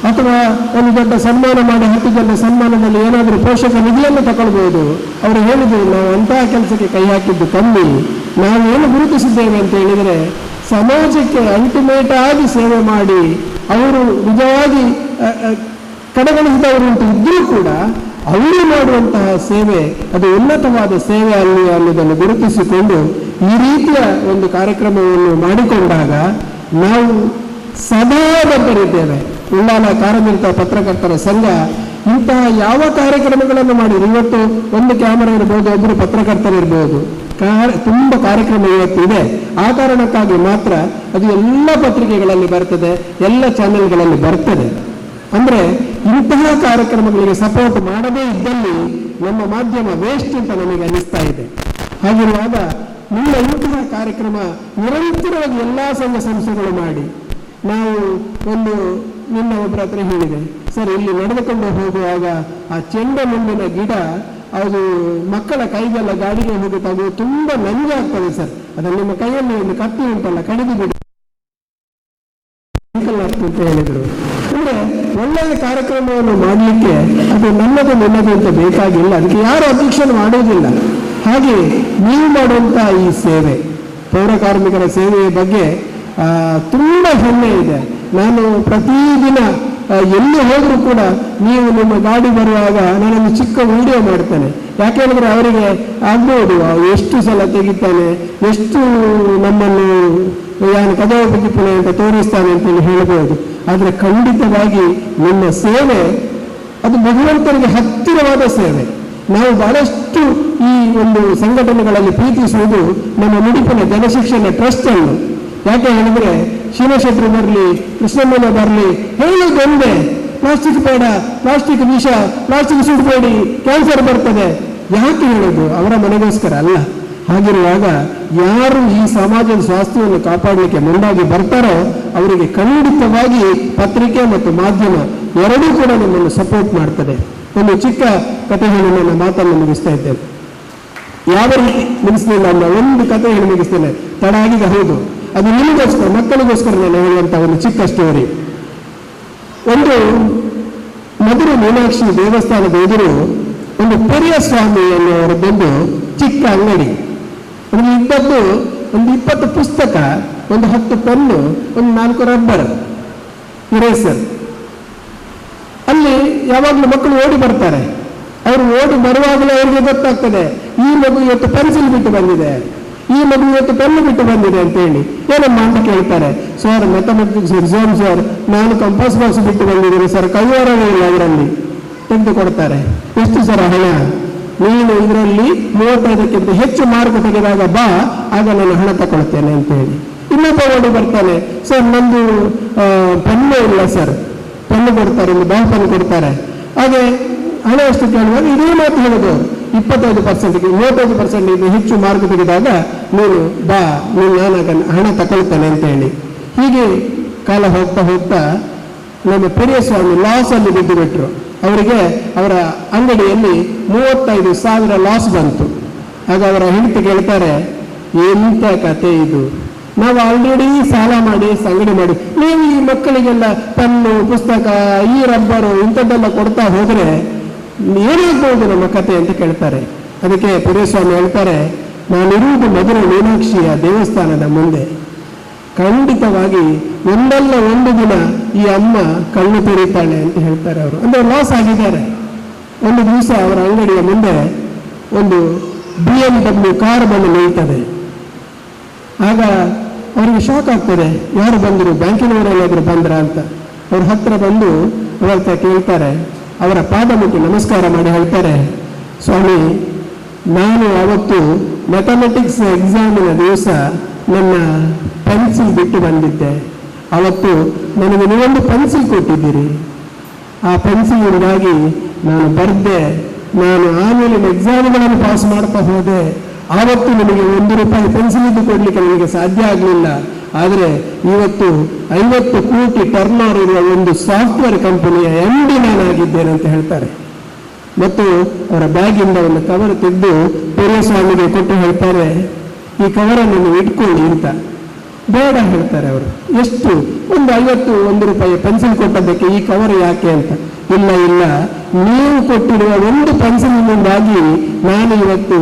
ಅಥವಾ ಒಂದು ದೊಡ್ಡ ಸನ್ಮಾನ ಮಾಡಿ 10 ಜನ ಸನ್ಮಾನದಲ್ಲಿ ಏನಾದರೂ ಪೋಷಕ ನಿಧಿಯನ್ನು ತಗೊಳ್ಬಹುದು. ಅವರು ಹೇಳಿದ್ರು, ನಾವು ಅಂತಹ ಕೆಲಸಕ್ಕೆ ಕೈ ಹಾಕಿದ್ದು ಕಮ್ಮಿ, ನಾವೇನು ಗುರುತಿಸಿದ್ದೇವೆ ಅಂತ ಹೇಳಿದರೆ ಸಮಾಜಕ್ಕೆ ಅಲ್ಟಿಮೇಟ್ ಆಗಿ ಸೇವೆ ಮಾಡಿ ಅವರು ನಿಜವಾಗಿ ಕಡೆಗಣಿಸಿದವರು ಅಂತ ಇದ್ದರೂ ಕೂಡ ಅವರು ಮಾಡುವಂತಹ ಸೇವೆ ಅದು ಉನ್ನತವಾದ ಸೇವೆ ಅನ್ನೋದನ್ನು ಗುರುತಿಸಿಕೊಂಡು ಈ ರೀತಿಯ ಒಂದು ಕಾರ್ಯಕ್ರಮವನ್ನು ಮಾಡಿಕೊಂಡಾಗ ನಾವು ಸದಾ ಬದ್ಧರಿದ್ದೇವೆ. ಉಳ್ಳಾಲ ಕಾರ್ಯನಿರತ ಪತ್ರಕರ್ತರ ಸಂಘ ಇಂತಹ ಯಾವ ಕಾರ್ಯಕ್ರಮಗಳನ್ನು ಮಾಡಿದ್ರು. ಇವತ್ತು ಒಂದು ಕ್ಯಾಮರಾ ಇರ್ಬೋದು, ಒಬ್ಬರು ಪತ್ರಕರ್ತರಿರ್ಬೋದು, ತುಂಬ ಕಾರ್ಯಕ್ರಮ ಇವತ್ತು ಇದೆ. ಆ ಕಾರಣಕ್ಕಾಗಿ ಮಾತ್ರ ಅದು ಎಲ್ಲ ಪತ್ರಿಕೆಗಳಲ್ಲಿ ಬರ್ತದೆ, ಎಲ್ಲ ಚಾನೆಲ್ಗಳಲ್ಲಿ ಬರ್ತದೆ. ಅಂದರೆ ಇಂತಹ ಕಾರ್ಯಕ್ರಮಗಳಿಗೆ ಸಪೋರ್ಟ್ ಮಾಡದೇ ಇದ್ದಲ್ಲಿ ನಮ್ಮ ಮಾಧ್ಯಮ ವೇಸ್ಟ್ ಅಂತ ನಮಗೆ ಅನಿಸ್ತಾ ಇದೆ. ಹಾಗಿರುವಾಗ ನಿಮ್ಮ ಇಂತಹ ಕಾರ್ಯಕ್ರಮ ನಿರಂತರವಾಗಿ ಎಲ್ಲ ಸಂಘ ಸಂಸ್ಥೆಗಳು ಮಾಡಿ, ನಾವು ನಿನ್ನ ಒಬ್ಬರ ಹತ್ರ ಹೇಳಿದೆ ಸರ್, ಇಲ್ಲಿ ನಡೆದುಕೊಂಡು ಹೋಗುವಾಗ ಆ ಚೆಂಡ ಮುಂದಿನ ಗಿಡ ಅದು ಮಕ್ಕಳ ಕೈಗೆಲ್ಲ ಗಾಡಿಗೆ ಹೋಗುತ್ತೆ, ಅದು ತುಂಬ ನಂಜಾಗ್ತದೆ ಸರ್, ಅದನ್ನು ನಿಮ್ಮ ಕೈಯಲ್ಲಿ ಒಂದು ಕತ್ತಿ ಉಂಟಲ್ಲ ಕಡಿದು ಬಿಡಿ ಅಂತ ಹೇಳಿದರು. ಅಂದರೆ ಒಳ್ಳೆಯ ಕಾರ್ಯಕ್ರಮವನ್ನು ಮಾಡಲಿಕ್ಕೆ ಅದು ನಿನ್ನದು ಅಂತ ಬೇಕಾಗಿಲ್ಲ, ಅದಕ್ಕೆ ಯಾರು ಅಧ್ಯಕ್ಷನ ಮಾಡುವುದಿಲ್ಲ. ಹಾಗೆ ನೀವು ಮಾಡುವಂಥ ಈ ಸೇವೆ, ಪೌರ ಕಾರ್ಮಿಕರ ಸೇವೆಯ ಬಗ್ಗೆ ತುಂಬ ಹೆಮ್ಮೆ ಇದೆ. ನಾನು ಪ್ರತಿದಿನ ಎಲ್ಲಿ ಹೋದರೂ ಕೂಡ ನೀವು ನಿಮ್ಮ ಗಾಡಿ ಬರುವಾಗ ನಾನೊಂದು ಚಿಕ್ಕ ವಿಡಿಯೋ ಮಾಡ್ತೇನೆ. ಯಾಕೆ ಹೇಳಿದ್ರೆ ಅವರಿಗೆ ಆಗ್ಬೋದು ಎಷ್ಟು ಸಲ ತೆಗಿತಾನೆ, ಎಷ್ಟು ನಮ್ಮನ್ನು ಯಾನು ಕದವ ಬುದ್ಧಿಪುಣೆ ಅಂತ ತೋರಿಸ್ತಾನೆ ಅಂತೇಳಿ ಹೇಳ್ಬೋದು. ಆದರೆ ಖಂಡಿತವಾಗಿ ನಿಮ್ಮ ಸೇವೆ ಅದು ಭಗವಂತನಿಗೆ ಹತ್ತಿರವಾದ ಸೇವೆ. ನಾವು ಬಹಳಷ್ಟು ಈ ಒಂದು ಸಂಘಟನೆಗಳಲ್ಲಿ ಪ್ರೀತಿಸುವುದು ನಮ್ಮ ಮುಡಿಪಿನ ಜನಶಿಕ್ಷಣ ಟ್ರಸ್ಟ್ ಅನ್ನು. ಯಾಕೆ ಹೇಳಿದ್ರೆ ಶಿವಶೆಟ್ರು ಬರಲಿ, ಕೃಷ್ಣಮ್ಮನ ಬರಲಿ, ಹೇಳೋದೊಂದೇ, ಪ್ಲಾಸ್ಟಿಕ್ ಬೇಡ, ಪ್ಲಾಸ್ಟಿಕ್ ವಿಷ, ಪ್ಲಾಸ್ಟಿಕ್ ಸುಡಬೇಡಿ, ಕ್ಯಾನ್ಸರ್ ಬರ್ತದೆ. ಯಾಕೆ ಹೇಳೋದು? ಅವರ ಮನೆಗೋಸ್ಕರ ಅಲ್ಲ. ಹಾಗಿರುವಾಗ ಯಾರು ಈ ಸಮಾಜದ ಸ್ವಾಸ್ಥ್ಯವನ್ನು ಕಾಪಾಡಲಿಕ್ಕೆ ಮುಂದಾಗಿ ಬರ್ತಾರೋ ಅವರಿಗೆ ಖಂಡಿತವಾಗಿ ಪತ್ರಿಕೆ ಮತ್ತು ಮಾಧ್ಯಮ ಎರಡೂ ಕೂಡ ನಮ್ಮನ್ನು ಸಪೋರ್ಟ್ ಮಾಡ್ತದೆ. ಒಂದು ಚಿಕ್ಕ ಕಥೆ ಹೇಳಿ ನನ್ನ ಮಾತನ್ನು ಮುಗಿಸ್ತಾ ಇದ್ದೇನೆ. ಯಾವ ರೀತಿ ಮುಗಿಸ್ಲಿಲ್ಲ ಅನ್ನೋ ಒಂದು ಕಥೆ ಹೇಳಿ ಮುಗಿಸ್ತೇನೆ. ತಡ ಆಗಿದೆ, ಹೌದು, ಅದು ನಿಮಗೋಸ್ಕರ, ಮಕ್ಕಳಿಗೋಸ್ಕರ ನಾನು ಹೇಳುವಂಥ ಒಂದು ಚಿಕ್ಕ ಸ್ಟೋರಿ. ಒಂದು ಮಧುರ ಮೀನಾಕ್ಷಿ ದೇವಸ್ಥಾನದ ಎದುರು ಒಂದು ಪೆರಿಯ ಸ್ವಾಮಿ ಎನ್ನುವರದ್ದೊಂದು ಚಿಕ್ಕ ಅಂಗಡಿ. ಅಲ್ಲಿ ಇದ್ದದ್ದು ಒಂದು 20 ಪುಸ್ತಕ, ಒಂದು 10 ಪೆನ್ನು, ಒಂದು 4 ರಬ್ಬರ್ ಇರೇಸರ್. ಅಲ್ಲಿ ಯಾವಾಗಲೂ ಮಕ್ಕಳು ಓಡಿ ಬರ್ತಾರೆ. ಅವರು ಓಡಿ ಬರುವಾಗಲೇ ಅವರಿಗೆ ಗೊತ್ತಾಗ್ತದೆ ಈ ಮಗು ಇವತ್ತು ಪೆನ್ಸಿಲ್ ಬಿಟ್ಟು ಬಂದಿದೆ, ಈ ಮಗು ಇವತ್ತು ಪೆನ್ನು ಬಿಟ್ಟು ಬಂದಿದೆ ಅಂತ ಹೇಳಿ. ಏನಮ್ಮ ಅಂತ ಕೇಳ್ತಾರೆ. ಸರ್ ಮೆಥಮೆಟಿಕ್ಸ್ ಎಕ್ಸಾಮ್ ಸರ್, ನಾನು ಕಂಪಾಸ್ ಬಾಕ್ಸ್ ಬಿಟ್ಟು ಬಂದಿದ್ದೀನಿ ಸರ್, ಕೈವಾರವೇ ಇಲ್ಲ ಅದರಲ್ಲಿ. ತೆಗೆದು ಕೊಡ್ತಾರೆ. ಎಷ್ಟು ಸರ್ ಹಣ? ನೀನು ಇದರಲ್ಲಿ 35ಕ್ಕಿಂತ ಹೆಚ್ಚು ಮಾರ್ಕ್ ತೆಗೆದಾಗ ಬಾ, ಆಗ ನಾನು ಹಣ ತಗೊಳ್ತೇನೆ ಅಂತ ಹೇಳಿ. ಇನ್ನೊಬ್ಬ ಓಡಿ ಬರ್ತಾನೆ. ಸರ್ ನಂದು ಪೆನ್ನು ಇಲ್ಲ ಸರ್. ಪೆನ್ನು ಕೊಡ್ತಾರೆ, ಒಂದು ಬಾಲ್ ಪೆನ್ ಕೊಡ್ತಾರೆ. ಹಾಗೆ ಹಣ ಎಷ್ಟು ಕೇಳುವಾಗ ಇದೇ ಮಾತು ಹೇಳೋದು 25%ಗೆ 35% ಹೆಚ್ಚು ಮಾರ್ಕ್ ತೆಗೆದಾಗ ನೀನು ಬಾ ನಾನು ಹಣ ತಗೊಳ್ತೇನೆ ಅಂತ ಹೇಳಿ. ಹೀಗೆ ಕಾಲ ಹೋಗ್ತಾ ಹೋಗ್ತಾ ನಮ್ಮ ಪೆರಿಯಸ್ವಾಮಿ ಲಾಸ್ ಅಲ್ಲಿ ಬಿದ್ದು ಬಿಟ್ರು. ಅವರಿಗೆ ಅವರ ಅಂಗಡಿಯಲ್ಲಿ 35,000 ಲಾಸ್ ಬಂತು. ಆಗ ಅವರ ಹೆಂಡತಿ ಕೇಳ್ತಾರೆ, ಎಂತ ಕತೆ ಇದು, ನಾವು ಆಲ್ರೆಡಿ ಸಾಲ ಮಾಡಿ ಅಂಗಡಿ ಮಾಡಿ ನೀವು ಈ ಮಕ್ಕಳಿಗೆಲ್ಲ ಪೆನ್ನು ಪುಸ್ತಕ ಈ ರಬ್ಬರು ಇಂಥದ್ದೆಲ್ಲ ಕೊಡ್ತಾ ಹೋದ್ರೆ ಏನಾಗ್ಬೋದು ನಮ್ಮ ಕತೆ ಅಂತ ಕೇಳ್ತಾರೆ. ಅದಕ್ಕೆ ಪುರೇಸ್ವಾಮಿ ಹೇಳ್ತಾರೆ, ನಾನಿರುವುದು ಮಧುರ ಮೀನಾಕ್ಷಿಯ ದೇವಸ್ಥಾನದ ಮುಂದೆ, ಖಂಡಿತವಾಗಿ ಒಂದಲ್ಲ ಒಂದು ದಿನ ಈ ಅಮ್ಮ ಕಣ್ಣು ತೆರೀತಾಳೆ ಅಂತ ಹೇಳ್ತಾರೆ ಅವರು. ಅಂದ್ರೆ ಲಾಸ್ ಆಗಿದ್ದಾರೆ. ಒಂದು ದಿವಸ ಅವರ ಅಂಗಡಿಯ ಮುಂದೆ ಒಂದು BMW ಕಾರ್ ಬಂದು ನಿಲ್ತದೆ. ಆಗ ಅವರಿಗೆ ಶಾಕ್ ಆಗ್ತದೆ, ಯಾರು ಬಂದರು, ಬ್ಯಾಂಕಿನವರೆಲ್ಲಾದರೂ ಬಂದ್ರ ಅಂತ. ಅವ್ರ ಹತ್ರ ಬಂದು ಅವರ ಹತ್ರ ಕೇಳ್ತಾರೆ, ಅವರ ಪಾದ ಮುಟ್ಟಿ ನಮಸ್ಕಾರ ಮಾಡಿ ಹೇಳ್ತಾರೆ, ಸ್ವಾಮಿ ನಾನು ಅವತ್ತು ಮ್ಯಾಥಮೆಟಿಕ್ಸ್ ಎಕ್ಸಾಮಿನ ದಿವಸ ನನ್ನ ಪೆನ್ಸಿಲ್ ಬಿಟ್ಟು ಬಂದಿದ್ದೆ. ಅವತ್ತು ನನಗೆ ನೀವೊಂದು ಪೆನ್ಸಿಲ್ ಕೊಟ್ಟಿದ್ದೀರಿ. ಆ ಪೆನ್ಸಿಲಿಂದಾಗಿ ನಾನು ಬರೆದೆ. ನಾನು ಆಮೇಲೆ ಎಕ್ಸಾಮ್ಗಳನ್ನು ಪಾಸ್ ಮಾಡ್ತಾ ಹೋದೆ. ಆವತ್ತು ನಿಮಗೆ ₹1 ಪೆನ್ಸಿಲ್ ಇದ್ದು ಕೊಡಲಿಕ್ಕೆ ನನಗೆ ಸಾಧ್ಯ ಆಗಲಿಲ್ಲ. ಆದರೆ ಇವತ್ತು 50 ಕೋಟಿ ಟರ್ನ್ ಓವರ್ ಇರುವ ಒಂದು ಸಾಫ್ಟ್ವೇರ್ ಕಂಪನಿಯ MD ನಾನಾಗಿದ್ದೇನೆ ಅಂತ ಹೇಳ್ತಾರೆ. ಮತ್ತು ಅವರ ಬ್ಯಾಗಿಂದ ಒಂದು ಕವರ್ ತೆಗೆದು ಪೆರಿಯಸ್ವಾಮಿಗೆ ಕೊಟ್ಟು ಹೇಳ್ತಾರೆ, ಈ ಕವರನ್ನು ನೀವು ಇಟ್ಕೊಳ್ಳಿ ಅಂತ. ಬೇಡ ಹೇಳ್ತಾರೆ ಅವರು. ಎಷ್ಟು, ಒಂದು ₹51 ಪೆನ್ಸಿಲ್ ಕೊಟ್ಟದ್ದಕ್ಕೆ ಈ ಕವರ್ ಯಾಕೆ ಅಂತ. ಇಲ್ಲ ಇಲ್ಲ, ನೀವು ಕೊಟ್ಟಿರುವ ಒಂದು ಪೆನ್ಸಿಲಿನಿಂದಾಗಿ ನಾನು ಇವತ್ತು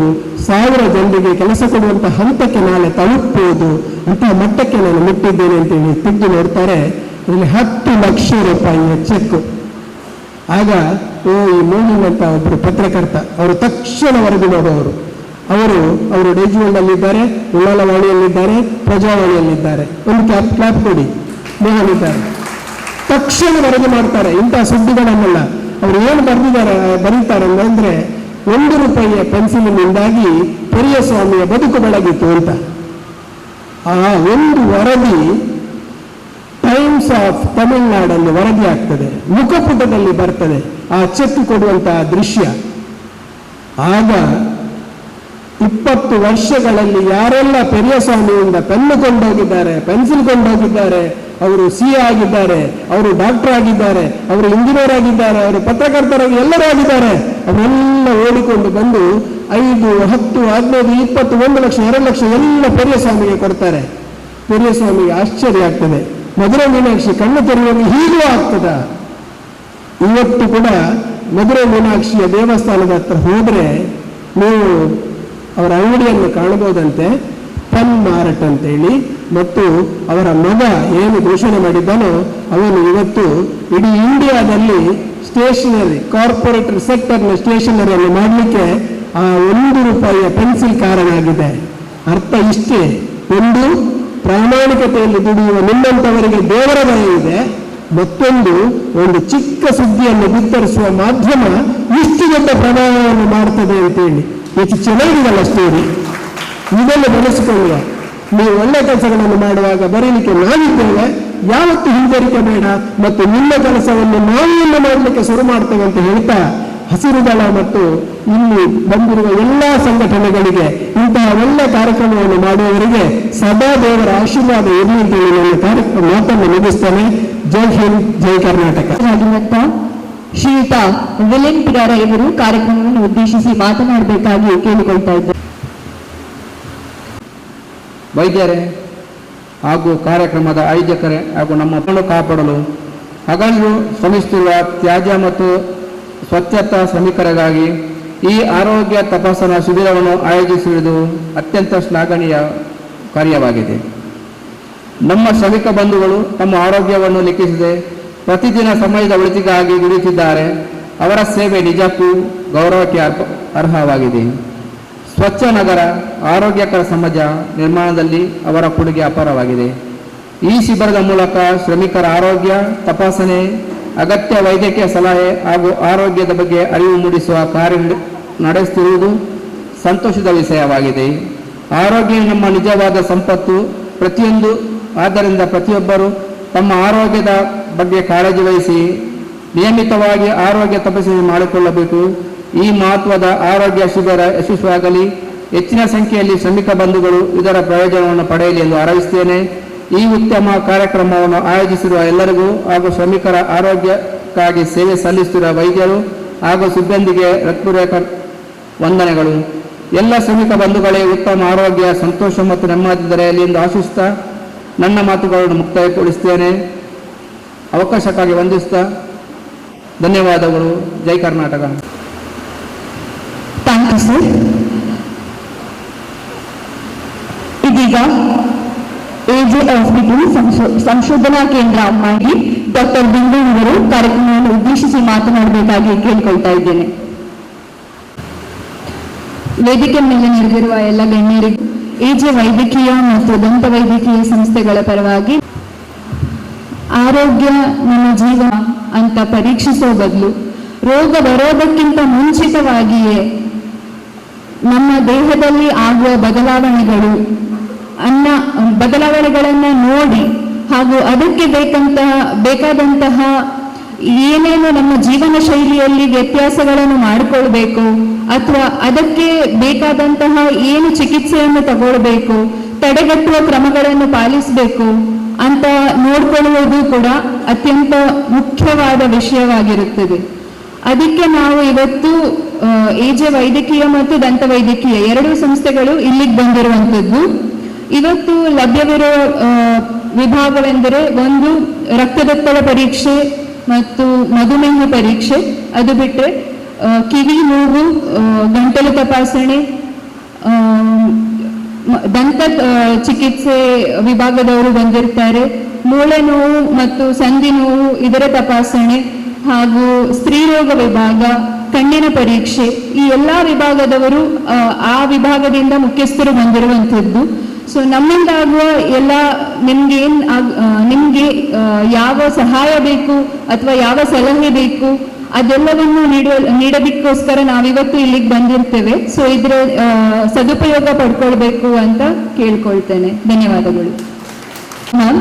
1000 ಜನರಿಗೆ ಕೆಲಸ ಕೊಡುವಂಥ ಹಂತಕ್ಕೆ ನಾಳೆ ತಲುಪಬಹುದು ಅಂತ ಮಟ್ಟಕ್ಕೆ ನಾನು ಮುಟ್ಟಿದ್ದೇನೆ ಅಂತೇಳಿ ತೆಗೆದು ನೋಡ್ತಾರೆ. ಇಲ್ಲಿ ₹10 ಲಕ್ಷ ಚೆಕ್. ಆಗ ಈ ಮೋಹನ್ ಅಂತ ಒಬ್ಬರು ಪತ್ರಕರ್ತ, ಅವರು ತಕ್ಷಣ ವರದಿ ಮಾಡುವವರು. ಅವರು ಡೇಜ್ವಲ್ನಲ್ಲಿದ್ದಾರೆ, ಉಳ್ಳಾಲವಾಣಿಯಲ್ಲಿದ್ದಾರೆ, ಪ್ರಜಾವಾಣಿಯಲ್ಲಿದ್ದಾರೆ. ಒಂದು ಕ್ಲಾಪ್ ಕೊಡಿ, ಮೋಹನ್ ಇದ್ದಾರೆ. ತಕ್ಷಣ ವರದಿ ಮಾಡ್ತಾರೆ. ಇಂತಹ ಸುದ್ದಿಗಳನ್ನೆಲ್ಲ ಅವರು ಏನು ಬರೀತಾರೆ ಅಂದ್ರೆ ₹1 ಪೆನ್ಸಿಲಿನಿಂದಾಗಿ ಪೆರಿಯಸ್ವಾಮಿಯ ಬದುಕು ಬೆಳಗಿತು ಅಂತ. ಆ ಒಂದು ವರದಿ ಟೈಮ್ಸ್ ಆಫ್ ತಮಿಳುನಾಡಲ್ಲಿ ವರದಿ ಆಗ್ತದೆ, ಮುಖಪುಟದಲ್ಲಿ ಬರ್ತದೆ ಆ ಚೆಕ್ ಕೊಡುವಂತಹ ದೃಶ್ಯ. ಆಗ 20 ವರ್ಷಗಳಲ್ಲಿ ಯಾರೆಲ್ಲ ಪೆರಿಯಸ್ವಾಮಿಯಿಂದ ಪೆನ್ನು ಕೊಂಡೋಗಿದ್ದಾರೆ, ಪೆನ್ಸಿಲ್ ಕೊಂಡೋಗಿದ್ದಾರೆ, ಅವರು CA ಆಗಿದ್ದಾರೆ, ಅವರು ಡಾಕ್ಟರ್ ಆಗಿದ್ದಾರೆ, ಅವರು ಇಂಜಿನಿಯರ್ ಆಗಿದ್ದಾರೆ, ಅವರು ಪತ್ರಕರ್ತರಾಗಿ ಎಲ್ಲರೂ ಆಗಿದ್ದಾರೆ, ಅವರೆಲ್ಲ ಓಡಿಕೊಂಡು ಬಂದು 5, 10, 15, 20, 1 ಲಕ್ಷ 2 ಲಕ್ಷ ಎಲ್ಲ ಪೆರಿಯಸ್ವಾಮಿಗೆ ಕೊಡ್ತಾರೆ. ಪೆರಿಯಸ್ವಾಮಿಗೆ ಆಶ್ಚರ್ಯ ಆಗ್ತದೆ. ಮಧುರ ಮೀನಾಕ್ಷಿ ಕಣ್ಣು ತೆರೆಯುವಾಗ ಹೀಗೂ ಆಗ್ತದ. ಇವತ್ತು ಕೂಡ ಮಧುರ ಮೀನಾಕ್ಷಿಯ ದೇವಸ್ಥಾನದ ಹತ್ರ ಹೋದ್ರೆ ನೀವು ಅವರ ಅಂಗಡಿಯನ್ನು ಕಾಣಬಹುದಂತೆ, ಪೆನ್ ಮಾರಾಟ ಅಂತೇಳಿ. ಮತ್ತು ಅವರ ಮಗ ಏನು ಘೋಷಣೆ ಮಾಡಿದ್ದಾನೋ ಅವನು ಇವತ್ತು ಇಡೀ ಇಂಡಿಯಾದಲ್ಲಿ ಸ್ಟೇಷನರಿ ಕಾರ್ಪೊರೇಟ್ ಸೆಕ್ಟರ್ನ ಸ್ಟೇಷನರಿಯನ್ನು ಮಾಡಲಿಕ್ಕೆ ಆ ₹1 ಪೆನ್ಸಿಲ್ ಕಾರಣ ಆಗಿದೆ. ಅರ್ಥ ಇಷ್ಟೇ, ಒಂದು ಪ್ರಾಮಾಣಿಕತೆಯಲ್ಲಿ ದುಡಿಯುವ ನಿಮ್ಮಂಥವರಿಗೆ ದೇವರ ಭಯ ಇದೆ, ಮತ್ತೊಂದು ಒಂದು ಚಿಕ್ಕ ಸುದ್ದಿಯನ್ನು ಬಿತ್ತರಿಸುವ ಮಾಧ್ಯಮ ಇಷ್ಟು ದೊಡ್ಡ ಪ್ರಭಾವವನ್ನು ಮಾಡ್ತದೆ ಅಂತೇಳಿ. ಎಷ್ಟು ಚೆನ್ನಾಗಿದಲ್ಲ ಸ್ಟೋರಿ. ಇದನ್ನು ಬೆಳೆಸಿಕೊಳ್ಳುವ, ನೀವು ಒಳ್ಳೆ ಕೆಲಸಗಳನ್ನು ಮಾಡುವಾಗ ಬರೀಲಿಕ್ಕೆ ನಾವಿದ್ದೇವೆ, ಯಾವತ್ತು ಹಿಂಜರಿಕೆ ಬೇಡ, ಮತ್ತು ನಿಮ್ಮ ಕೆಲಸವನ್ನು ನಾವಿನ್ನು ಮಾಡಲಿಕ್ಕೆ ಶುರು ಮಾಡ್ತೇವೆ ಅಂತ ಹೇಳ್ತಾ ಹಸಿರು ದಳ ಮತ್ತು ಇಲ್ಲಿ ಬಂದಿರುವ ಎಲ್ಲ ಸಂಘಟನೆಗಳಿಗೆ ಇಂತಹ ಒಳ್ಳೆ ಕಾರ್ಯಕ್ರಮವನ್ನು ಮಾಡುವವರಿಗೆ ಸದಾ ದೇವರ ಆಶೀರ್ವಾದ ಇರಲಿ ಅಂತೇಳಿ ನನ್ನ ಮಾತನ್ನು ಮುಗಿಸ್ತೇನೆ. ಜೈ ಹಿಂದ್, ಜೈ ಕರ್ನಾಟಕ. ಶ್ರೀಯುತ ವಿಲಿನ್ ಪಿರಾರ ಇವರು ಕಾರ್ಯಕ್ರಮವನ್ನು ಉದ್ದೇಶಿಸಿ ಮಾತನಾಡಬೇಕಾಗಿ ಕೇಳಿಕೊಳ್ತಾ ಇದ್ದಾರೆ. ವೈದ್ಯರೇ ಹಾಗೂ ಕಾರ್ಯಕ್ರಮದ ಆಯೋಜಕರೇ ಹಾಗೂ ನಮ್ಮ ಕಾಪಾಡಲು ಹಗಲು ಶ್ರಮಿಸುತ್ತಿರುವ ತ್ಯಾಜ್ಯ ಮತ್ತು ಸ್ವಚ್ಛತಾ ಶ್ರಮಿಕರಿಗಾಗಿ ಈ ಆರೋಗ್ಯ ತಪಾಸಣಾ ಶಿಬಿರವನ್ನು ಆಯೋಜಿಸಿರುವುದು ಅತ್ಯಂತ ಶ್ಲಾಘನೀಯ ಕಾರ್ಯವಾಗಿದೆ. ನಮ್ಮ ಶ್ರಮಿಕ ಬಂಧುಗಳು ತಮ್ಮ ಆರೋಗ್ಯವನ್ನು ಲೆಕ್ಕಿಸದೆ ಪ್ರತಿದಿನ ಸಮಯದ ಉಳಿತಿಗಾಗಿ ದುಡಿಯುತ್ತಿದ್ದಾರೆ. ಅವರ ಸೇವೆ ನಿಜಕ್ಕೂ ಗೌರವಕ್ಕೆ ಅರ್ಹವಾಗಿದೆ. ಸ್ವಚ್ಛ ನಗರ, ಆರೋಗ್ಯಕರ ಸಮಾಜ ನಿರ್ಮಾಣದಲ್ಲಿ ಅವರ ಕೊಡುಗೆ ಅಪಾರವಾಗಿದೆ. ಈ ಶಿಬಿರದ ಮೂಲಕ ಶ್ರಮಿಕರ ಆರೋಗ್ಯ ತಪಾಸಣೆ, ಅಗತ್ಯ ವೈದ್ಯಕೀಯ ಸಲಹೆ ಹಾಗೂ ಆರೋಗ್ಯದ ಬಗ್ಗೆ ಅರಿವು ಮೂಡಿಸುವ ಕಾರ್ಯ ನಡೆಸುತ್ತಿರುವುದು ಸಂತೋಷದ ವಿಷಯವಾಗಿದೆ. ಆರೋಗ್ಯ ನಮ್ಮ ನಿಜವಾದ ಸಂಪತ್ತು. ಆದ್ದರಿಂದ ಪ್ರತಿಯೊಬ್ಬರು ತಮ್ಮ ಆರೋಗ್ಯದ ಬಗ್ಗೆ ಕಾಳಜಿ ವಹಿಸಿ ನಿಯಮಿತವಾಗಿ ಆರೋಗ್ಯ ತಪಾಸಣೆ ಮಾಡಿಕೊಳ್ಳಬೇಕು. ಈ ಮಹತ್ವದ ಆರೋಗ್ಯ ಶಿಬಿರ ಯಶಸ್ವಿಯಾಗಲಿ. ಹೆಚ್ಚಿನ ಸಂಖ್ಯೆಯಲ್ಲಿ ಶ್ರಮಿಕ ಬಂಧುಗಳು ಇದರ ಪ್ರಯೋಜನವನ್ನು ಪಡೆಯಲಿ ಎಂದು ಹಾರೈಸುತ್ತೇನೆ. ಈ ಉತ್ತಮ ಕಾರ್ಯಕ್ರಮವನ್ನು ಆಯೋಜಿಸಿರುವ ಎಲ್ಲರಿಗೂ ಹಾಗೂ ಶ್ರಮಿಕರ ಆರೋಗ್ಯಕ್ಕಾಗಿ ಸೇವೆ ಸಲ್ಲಿಸುತ್ತಿರುವ ವೈದ್ಯರು ಹಾಗೂ ಸಿಬ್ಬಂದಿಗೆ ಹೃತ್ಪೂರ್ವಕ ವಂದನೆಗಳು. ಎಲ್ಲ ಶ್ರಮಿಕ ಬಂಧುಗಳೇ ಉತ್ತಮ ಆರೋಗ್ಯ, ಸಂತೋಷ ಮತ್ತು ನೆಮ್ಮದಿ ದೊರೆಯಲಿ ಎಂದು ಆಶಿಸುತ್ತಾ ನನ್ನ ಮಾತುಗಳನ್ನು ಮುಕ್ತಾಯಗೊಳಿಸುತ್ತೇನೆ. ಅವಕಾಶಕ್ಕಾಗಿ ವಂದಿಸುತ್ತಾ ಧನ್ಯವಾದಗಳು. ಜೈ ಕರ್ನಾಟಕ. Thank you sir. ಇದೀಗ ಎಜೆ ಹಾಸ್ಪಿಟಲ್ ಸಂಶೋಧನಾ ಕೇಂದ್ರ ಮಾಡಿ ಡಾಕ್ಟರ್ ಬಿಂದು ಅವರು ಕಾರ್ಯಕ್ರಮವನ್ನು ಉದ್ದೇಶಿಸಿ ಮಾತನಾಡಬೇಕಾಗಿ ಕೇಳಿಕೊಳ್ತಾ ಇದ್ದೇನೆ. ವೇದಿಕೆ ಮೇಲೆ ನೆರೆದಿರುವ ಎಲ್ಲ ಗಣ್ಯರಿಗೂ ಎಜೆ ವೈದ್ಯಕೀಯ ಮತ್ತು ದಂತ ವೈದ್ಯಕೀಯ ಸಂಸ್ಥೆಗಳ ಪರವಾಗಿ ಆರೋಗ್ಯ ನಮ್ಮ ಜೀವನ ಅಂತ ಪರೀಕ್ಷಿಸುವ ಬದಲು ರೋಗ ಬರೋದಕ್ಕಿಂತ ಮುಂಚಿತವಾಗಿಯೇ ನಮ್ಮ ದೇಹದಲ್ಲಿ ಆಗುವ ಬದಲಾವಣೆಗಳನ್ನು ನೋಡಿ ಹಾಗೂ ಅದಕ್ಕೆ ಬೇಕಾದಂತಹ ಏನೇನು ನಮ್ಮ ಜೀವನ ಶೈಲಿಯಲ್ಲಿ ವ್ಯತ್ಯಾಸಗಳನ್ನು ಮಾಡಿಕೊಳ್ಬೇಕು ಅಥವಾ ಅದಕ್ಕೆ ಬೇಕಾದಂತಹ ಏನು ಚಿಕಿತ್ಸೆಯನ್ನು ತಗೊಳ್ಬೇಕು, ತಡೆಗಟ್ಟುವ ಕ್ರಮಗಳನ್ನು ಪಾಲಿಸಬೇಕು ಅಂತ ನೋಡ್ಕೊಳ್ಳುವುದು ಕೂಡ ಅತ್ಯಂತ ಮುಖ್ಯವಾದ ವಿಷಯವಾಗಿರುತ್ತದೆ. ಅದಕ್ಕೆ ನಾವು ಇವತ್ತು ಎಜೆ ವೈದ್ಯಕೀಯ ಮತ್ತು ದಂತ ವೈದ್ಯಕೀಯ ಎರಡೂ ಸಂಸ್ಥೆಗಳು ಇಲ್ಲಿಗೆ ಬಂದಿರುವಂಥದ್ದು. ಇವತ್ತು ಲಭ್ಯವಿರುವ ವಿಭಾಗವೆಂದರೆ ಒಂದು ರಕ್ತದೊತ್ತಡ ಪರೀಕ್ಷೆ ಮತ್ತು ಮಧುಮೇಹ ಪರೀಕ್ಷೆ, ಅದು ಬಿಟ್ಟರೆ ಕಿವಿ ನೋವು, ಗಂಟಲು ತಪಾಸಣೆ, ದಂತ ಚಿಕಿತ್ಸೆ ವಿಭಾಗದವರು ಬಂದಿರ್ತಾರೆ, ಮೂಳೆ ನೋವು ಮತ್ತು ಸಂಧಿ ನೋವು ಇದರ ತಪಾಸಣೆ ಹಾಗೂ ಸ್ತ್ರೀರೋಗ ವಿಭಾಗ, ಕಣ್ಣಿನ ಪರೀಕ್ಷೆ, ಈ ಎಲ್ಲ ವಿಭಾಗದವರು ಆ ವಿಭಾಗದಿಂದ ಮುಖ್ಯಸ್ಥರು ಬಂದಿರುವಂಥದ್ದು. ಸೊ ನಮ್ಮಿಂದಾಗುವ ಎಲ್ಲ ನಿಮ್ಗೆ ಯಾವ ಸಹಾಯ ಬೇಕು ಅಥವಾ ಯಾವ ಸಲಹೆ ಬೇಕು ಅದೆಲ್ಲವನ್ನು ನೀಡೋದಕ್ಕೋಸ್ಕರ ನಾವಿವತ್ತು ಇಲ್ಲಿಗೆ ಬಂದಿರ್ತೇವೆ. ಸೊ ಇದರ ಸದುಪಯೋಗ ಪಡ್ಕೊಳ್ಬೇಕು ಅಂತ ಕೇಳ್ಕೊಳ್ತೇನೆ. ಧನ್ಯವಾದಗಳು. ಮ್ಯಾಮ್,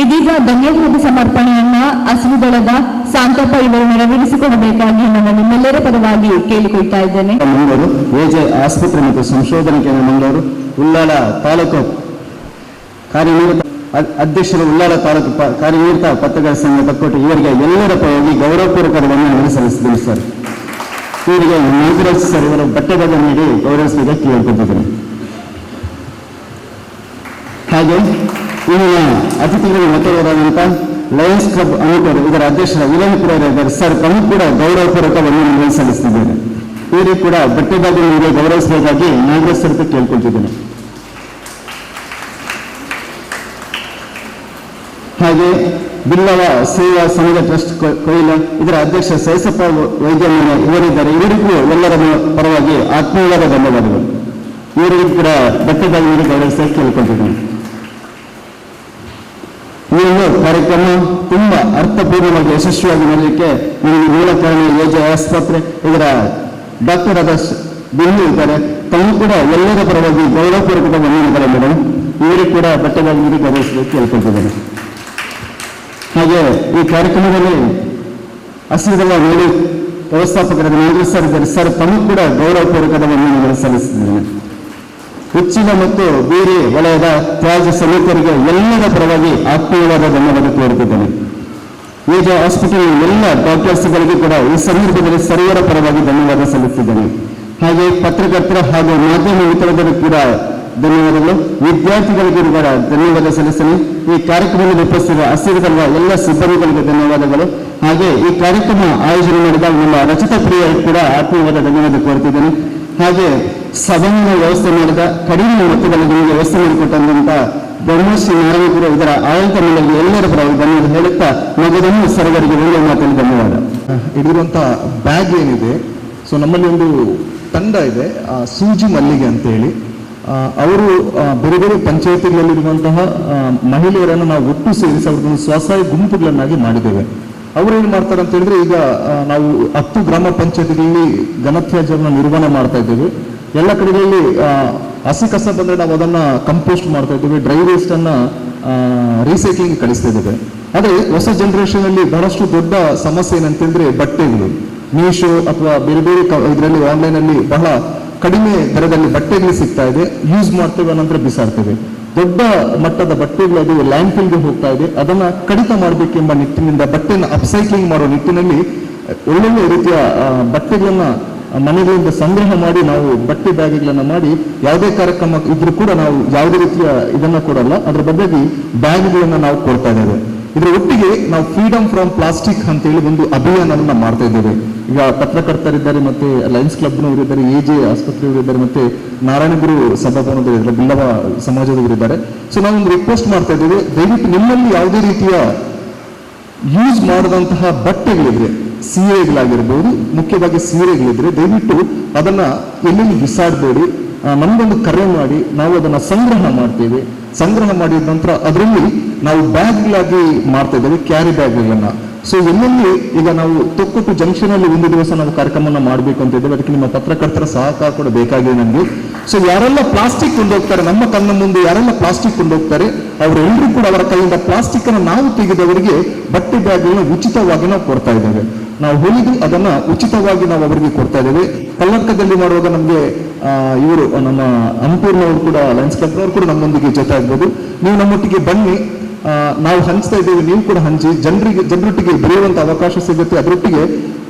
ಇದೀಗ ಧನ್ಯವಾದ ಸಮರ್ಪಣೆಯನ್ನ ಹಸಿರುದಳದ ಶಾಂತಪ್ಪ ಇವರು ನೆರವೇರಿಸಿಕೊಡಬೇಕಾಗಿ ನಾನು ನಿಮ್ಮೆಲ್ಲರ ಪರವಾಗಿ ಕೇಳಿಕೊಳ್ತಾ ಇದ್ದೇನೆ. ಮಂಗಳೂರು ಎಜೆ ಆಸ್ಪತ್ರೆ ಮತ್ತು ಸಂಶೋಧನಾ ಕೇಂದ್ರ ಮಂಗಳೂರು, ಉಳ್ಳಾಲ ತಾಲೂಕು ಕಾರ್ಯನಿರತ ಅಧ್ಯಕ್ಷರು, ಉಳ್ಳಾಲ ತಾಲೂಕು ಕಾರ್ಯನಿರತ ಪತ್ರಕರ್ತರ ಸಂಘ ತಕ್ಕೋಟೆ, ಇವರಿಗೆ ಎಲ್ಲರ ಪರವಾಗಿ ಗೌರವಪೂರ್ವಕ ವಂದನೆ ಸಲ್ಲಿಸಿದ್ದೀನಿ ಸರ್. ಇವರಿಗೆ ನಾಗರಾಜ್ ಸರ್ ಇವರ ಬಟ್ಟೆಗಳನ್ನು ನೀಡಿ ಗೌರವಿಸಬೇಕು ಕೇಳ್ಕೊತಿದ್ದೀನಿ. ಹಾಗೆ ಇಲ್ಲಿನ ಅತಿಥಿಗಳು ಮತದಾರರಾದಂಥ ಲಯನ್ಸ್ ಕ್ಲಬ್ ಅಮಿಟರ್ ಇದರ ಅಧ್ಯಕ್ಷರ ವಿಲನ್ಪುರ ಸರ್ ತಮಗೂ ಕೂಡ ಗೌರವಪೂರ್ವಕ ವಂದನೆ ಸಲ್ಲಿಸುತ್ತಿದ್ದೇನೆ. ಇವರಿಗೆ ಕೂಡ ಬಟ್ಟೆಗಾಗಿ ನೀಡಿ ಗೌರವಿಸಬೇಕಾಗಿ ನಾಗರಾಜ್ ಸರ್ ಕೇಳ್ಕೊಳ್ತಿದ್ದೇನೆ. ಹಾಗೆ ಬಿಲ್ಲವ ಸೇವಾ ಸಂಘ ಟ್ರಸ್ಟ್ ಕೊಯ್ಲ ಇದರ ಅಧ್ಯಕ್ಷ ಸೈಸಪ್ಪ ವೈದ್ಯಮನೆ ಇವರಿದ್ದಾರೆ. ಇವರಿಗೂ ಎಲ್ಲರ ಪರವಾಗಿ ಆತ್ಮೀಯವಾದ ಧನ್ಯವಾದಗಳು. ಇವರಿಗೂ ಕೂಡ ಬಟ್ಟೆಗಾಗಿ ನೀಡಿ ಗೌರವಿಸಬೇಕು ಕೇಳ್ಕೊಳ್ತಿದ್ದೇನೆ. ಈ ಒಂದು ಕಾರ್ಯಕ್ರಮ ತುಂಬಾ ಅರ್ಥಪೂರ್ಣವಾಗಿ ಯಶಸ್ವಿಯಾಗಿ ಮಾಡಲಿಕ್ಕೆ ನನಗೆ ಮೂಲ ಕಾರಣ ಎಜೆ ಆಸ್ಪತ್ರೆ ಇದರ ಡಾಕ್ಟರ್ ಆದ ಬಿಂದು ಇದ್ದಾರೆ. ತಮ್ಮ ಕೂಡ ಎಲ್ಲರ ಪರವಾಗಿ ಗೌರವಪೂರ್ವಕ ವಂದನೆಗಳು ಮೇಡಮ್. ಇವರಿಗೆ ಕೂಡ ಬಟ್ಟೆಗಾಗಿ ನೀಡಿ ಗೌರವಿಸಬೇಕು ಕೇಳ್ಕೊಳ್ತಿದ್ದೇನೆ. ಹಾಗೆ ಈ ಕಾರ್ಯಕ್ರಮದಲ್ಲಿ ಹಸಿರುಗಳ ನೋಡಿ ವ್ಯವಸ್ಥಾಪಕರಾದ ನಾಗರಾಜ್ ಸರ್ ಇದ್ದಾರೆ. ಸರ್ ತಮಗೂ ಕೂಡ ಗೌರವಪೂರ್ವಕದ ವಂದನೆಗಳು ಸಲ್ಲಿಸಿದ್ದೇನೆ. ಉಚ್ಚಿಲ ಮತ್ತು ಬೇರೆ ವಲಯದ ತ್ಯಾಜ್ಯ ಸಮಿತಿಯರಿಗೆ ಎಲ್ಲರ ಪರವಾಗಿ ಆತ್ಮೀಯವಾದ ಧನ್ಯವಾದ ಕೋರುತ್ತಿದ್ದೇನೆ. ಎಜೆ ಹಾಸ್ಪಿಟಲ್ ಎಲ್ಲ ಡಾಕ್ಟರ್ಸ್ಗಳಿಗೂ ಕೂಡ ಈ ಸಂದರ್ಭದಲ್ಲಿ ಸರ್ವರ ಪರವಾಗಿ ಧನ್ಯವಾದ ಸಲ್ಲಿಸಿದ್ದೇನೆ. ಹಾಗೆ ಪತ್ರಕರ್ತರ ಹಾಗೂ ಮಾಧ್ಯಮ ಮಿತ್ರರಿಗೂ ಕೂಡ ಧನ್ಯವಾದಗಳು. ವಿದ್ಯಾರ್ಥಿಗಳಿಗೂ ಕೂಡ ಧನ್ಯವಾದ ಸಲ್ಲಿಸಲಿ. ಈ ಕಾರ್ಯಕ್ರಮದಲ್ಲಿ ಉಪಸ್ಥಿತ ಹಸಿರುಗಳ ಎಲ್ಲ ಸಿಬ್ಬಂದಿಗಳಿಗೆ ಧನ್ಯವಾದಗಳು. ಹಾಗೆ ಈ ಕಾರ್ಯಕ್ರಮ ಆಯೋಜನೆ ಮಾಡಿದ ನಮ್ಮ ರಚಿತಾ ಪ್ರಿಯ ಕೂಡ ಆತ್ಮೀಯವಾದ ಧನ್ಯವಾದ ಕೋರುತ್ತಿದ್ದೇನೆ. ಹಾಗೆ ಸಭೆಯನ್ನು ವ್ಯವಸ್ಥೆ ಮಾಡಿದ ಕಡಿಮೆ ಮೊತ್ತದಲ್ಲಿ ನಿಮಗೆ ವ್ಯವಸ್ಥೆ ಮಾಡಿಕೊಟ್ಟಂತ ಬ್ರಹ್ಮಶ್ರೀ ನಾರಾಯಣಪುರ ಇದರ ಆಡಳಿತ ಮಂಡಳಿಗೆ ಎಲ್ಲರ ಪರವಾಗಿ ಧನ್ಯವಾದ ಹೇಳುತ್ತಾ ಮಗದನ್ನು ಸರ್ವರಿಗೆ ಒಳ್ಳೆಯ ಮಾತಲ್ಲಿ ಧನ್ಯವಾದ. ಇಡಿರುವಂಥ ಬ್ಯಾಗ್ ಏನಿದೆ, ಸೊ ನಮ್ಮಲ್ಲಿ ಒಂದು ತಂಡ ಇದೆ, ಸೂಜಿ ಮಲ್ಲಿಗೆ ಅಂತೇಳಿ. ಅವರು ಬೇರೆ ಬೇರೆ ಪಂಚಾಯತಿಗಳಲ್ಲಿರುವಂತಹ ಮಹಿಳೆಯರನ್ನು ನಾವು ಒಟ್ಟು ಸೇರಿಸಿ ಅವ್ರದ್ದೊಂದು ಸ್ವಸಹಾಯ ಗುಂಪುಗಳನ್ನಾಗಿ ಮಾಡಿದ್ದೇವೆ. ಅವರು ಏನು ಮಾಡ್ತಾರೆ ಅಂತ ಹೇಳಿದ್ರೆ, ಈಗ ನಾವು 10 ಗ್ರಾಮ ಪಂಚಾಯತಿಗಳಲ್ಲಿ ಘನತ್ಯಾಜ್ಯವನ್ನು ನಿರ್ವಹಣೆ ಮಾಡ್ತಾ ಇದ್ದೇವೆ. ಎಲ್ಲ ಕಡೆಗಳಲ್ಲಿ ಹಸಿ ಕಸ ಬಂದರೆ ನಾವು ಅದನ್ನು ಕಂಪೋಸ್ಟ್ ಮಾಡ್ತಾ ಇದ್ದೇವೆ. ಡ್ರೈ ವೇಸ್ಟ್ ಅನ್ನ ರೀಸೈಕ್ಲಿಂಗ್ ಕಳಿಸ್ತಾ ಇದ್ದೇವೆ. ಆದರೆ ಹೊಸ ಜನರೇಷನ್ ಅಲ್ಲಿ ಬಹಳಷ್ಟು ದೊಡ್ಡ ಸಮಸ್ಯೆ ಏನಂತಂದ್ರೆ ಬಟ್ಟೆಗಳು. ಮೀಶೋ ಅಥವಾ ಬೇರೆ ಬೇರೆ ಇದರಲ್ಲಿ ಆನ್ಲೈನ್ ಅಲ್ಲಿ ಬಹಳ ಕಡಿಮೆ ದರದಲ್ಲಿ ಬಟ್ಟೆಗಳು ಸಿಗ್ತಾ ಇದೆ. ಯೂಸ್ ಮಾಡ್ತೇವೆ ನಂತರ ಬಿಸಾಡ್ತೇವೆ. ದೊಡ್ಡ ಮಟ್ಟದ ಬಟ್ಟೆಗಳು ಅದು ಲ್ಯಾಂಡ್ ಫಿಲ್ಗೆ ಹೋಗ್ತಾ ಇದೆ. ಅದನ್ನ ಕಡಿತ ಮಾಡಬೇಕೆಂಬ ನಿಟ್ಟಿನಿಂದ ಬಟ್ಟೆಯನ್ನು ಅಪ್ಸೈಕ್ಲಿಂಗ್ ಮಾಡುವ ನಿಟ್ಟಿನಲ್ಲಿ ಒಳ್ಳೊಳ್ಳೆ ರೀತಿಯ ಬಟ್ಟೆಗಳನ್ನ ಮನೆಗಳಿಂದ ಸಂಗ್ರಹ ಮಾಡಿ ನಾವು ಬಟ್ಟೆ ಬ್ಯಾಗ್ಗಳನ್ನ ಮಾಡಿ ಯಾವುದೇ ಕಾರ್ಯಕ್ರಮ ಇದ್ರೂ ಕೂಡ ನಾವು ಯಾವುದೇ ರೀತಿಯ ಇದನ್ನ ಕೊಡಲ್ಲ, ಅದ್ರ ಬದಲಾಗಿ ಬ್ಯಾಗ್ಗಳನ್ನ ನಾವು ಕೊಡ್ತಾ ಇದ್ದೇವೆ. ಇದರ ಒಟ್ಟಿಗೆ ನಾವು ಫ್ರೀಡಮ್ ಫ್ರಮ್ ಪ್ಲಾಸ್ಟಿಕ್ ಅಂತೇಳಿ ಒಂದು ಅಭಿಯಾನವನ್ನ ಮಾಡ್ತಾ ಇದ್ದೇವೆ. ಈಗ ಪತ್ರಕರ್ತರಿದ್ದಾರೆ, ಮತ್ತೆ ಲಯನ್ಸ್ ಕ್ಲಬ್ನವರಿದ್ದಾರೆ, AJ ಆಸ್ಪತ್ರೆಯವರಿದ್ದಾರೆ, ಮತ್ತೆ ನಾರಾಯಣಗುರು ಸಭಾಭವನದವರಿದ್ದಾರೆ, ಬಿಲ್ಲವ ಸಮಾಜದವರಿದ್ದಾರೆ. ಸೊ ನಾವೊಂದು ರಿಕ್ವೆಸ್ಟ್ ಮಾಡ್ತಾ ಇದ್ದೇವೆ, ದಯವಿಟ್ಟು ನಿಮ್ಮಲ್ಲಿ ಯಾವುದೇ ರೀತಿಯ ಯೂಸ್ ಮಾಡಿದಂತಹ ಬಟ್ಟೆಗಳಿದ್ರೆ, ಸೀರೆಗಳಾಗಿರ್ಬೋದು, ಮುಖ್ಯವಾಗಿ ಸೀರೆಗಳಿದ್ರೆ ದಯವಿಟ್ಟು ಅದನ್ನ ಎಲ್ಲೆಲ್ಲಿ ಬಿಸಾಡಬೇಡಿ. ನಮಗೊಂದು ಕರೆ ಮಾಡಿ, ನಾವು ಅದನ್ನ ಸಂಗ್ರಹ ಮಾಡ್ತೇವೆ. ಸಂಗ್ರಹ ಮಾಡಿದ ನಂತರ ಅದರಲ್ಲಿ ನಾವು ಬ್ಯಾಗ್ಗಳಾಗಿ ಮಾಡ್ತಾ ಇದ್ದೇವೆ, ಕ್ಯಾರಿ ಬ್ಯಾಗ್ಗಳನ್ನ. ಸೊ ಎಲ್ಲೆಲ್ಲಿ ಈಗ ನಾವು ತೊಕ್ಕೊಟ್ಟು ಜಂಕ್ಷನ್ ಅಲ್ಲಿ ಒಂದು ದಿವಸ ನಾವು ಕಾರ್ಯಕ್ರಮನ ಮಾಡಬೇಕು ಅಂತ ಇದ್ದೇವೆ. ಅದಕ್ಕೆ ನಿಮ್ಮ ಪತ್ರಕರ್ತರ ಸಹಕಾರ ಕೂಡ ಬೇಕಾಗಿದೆ ನಮಗೆ. ಸೊ ಯಾರೆಲ್ಲ ಪ್ಲಾಸ್ಟಿಕ್ ಕೊಂಡೋಗ್ತಾರೆ, ನಮ್ಮ ಕಣ್ಣ ಮುಂದೆ ಯಾರೆಲ್ಲ ಪ್ಲಾಸ್ಟಿಕ್ ಕೊಂಡೋಗ್ತಾರೆ ಅವರೆಲ್ಲರೂ ಕೂಡ ಅವರ ಕೈಯಿಂದ ಪ್ಲಾಸ್ಟಿಕ್ ಅನ್ನು ನಾವು ತೆಗೆದವರಿಗೆ ಬಟ್ಟೆ ಬ್ಯಾಗ್ಗಳನ್ನ ಉಚಿತವಾಗಿ ನಾವು ಕೊಡ್ತಾ ಇದ್ದೇವೆ. ನಾವು ಹೊಲಿದು ಅದನ್ನ ಉಚಿತವಾಗಿ ನಾವು ಅವರಿಗೆ ಕೊಡ್ತಾ ಇದ್ದೇವೆ. ಕರ್ನಾಟಕದಲ್ಲಿ ಮಾಡುವಾಗ ನಮಗೆ ಇವರು ನಮ್ಮ ಅನ್ನಪೂರ್ಣವರು ಕೂಡ, ಲಯನ್ಸ್ ಕ್ಲಬ್ನವರು ಕೂಡ ನಮ್ಮೊಂದಿಗೆ ಜೊತೆ ಆಗ್ಬೋದು. ನೀವು ನಮ್ಮೊಟ್ಟಿಗೆ ಬನ್ನಿ, ನಾವು ಹಂಚ್ತಾ ಇದ್ದೇವೆ, ನೀವು ಕೂಡ ಹಂಚಿ. ಜನರೊಟ್ಟಿಗೆ ಬೆರೆಯುವಂತ ಅವಕಾಶ ಸಿಗುತ್ತೆ. ಅದರೊಟ್ಟಿಗೆ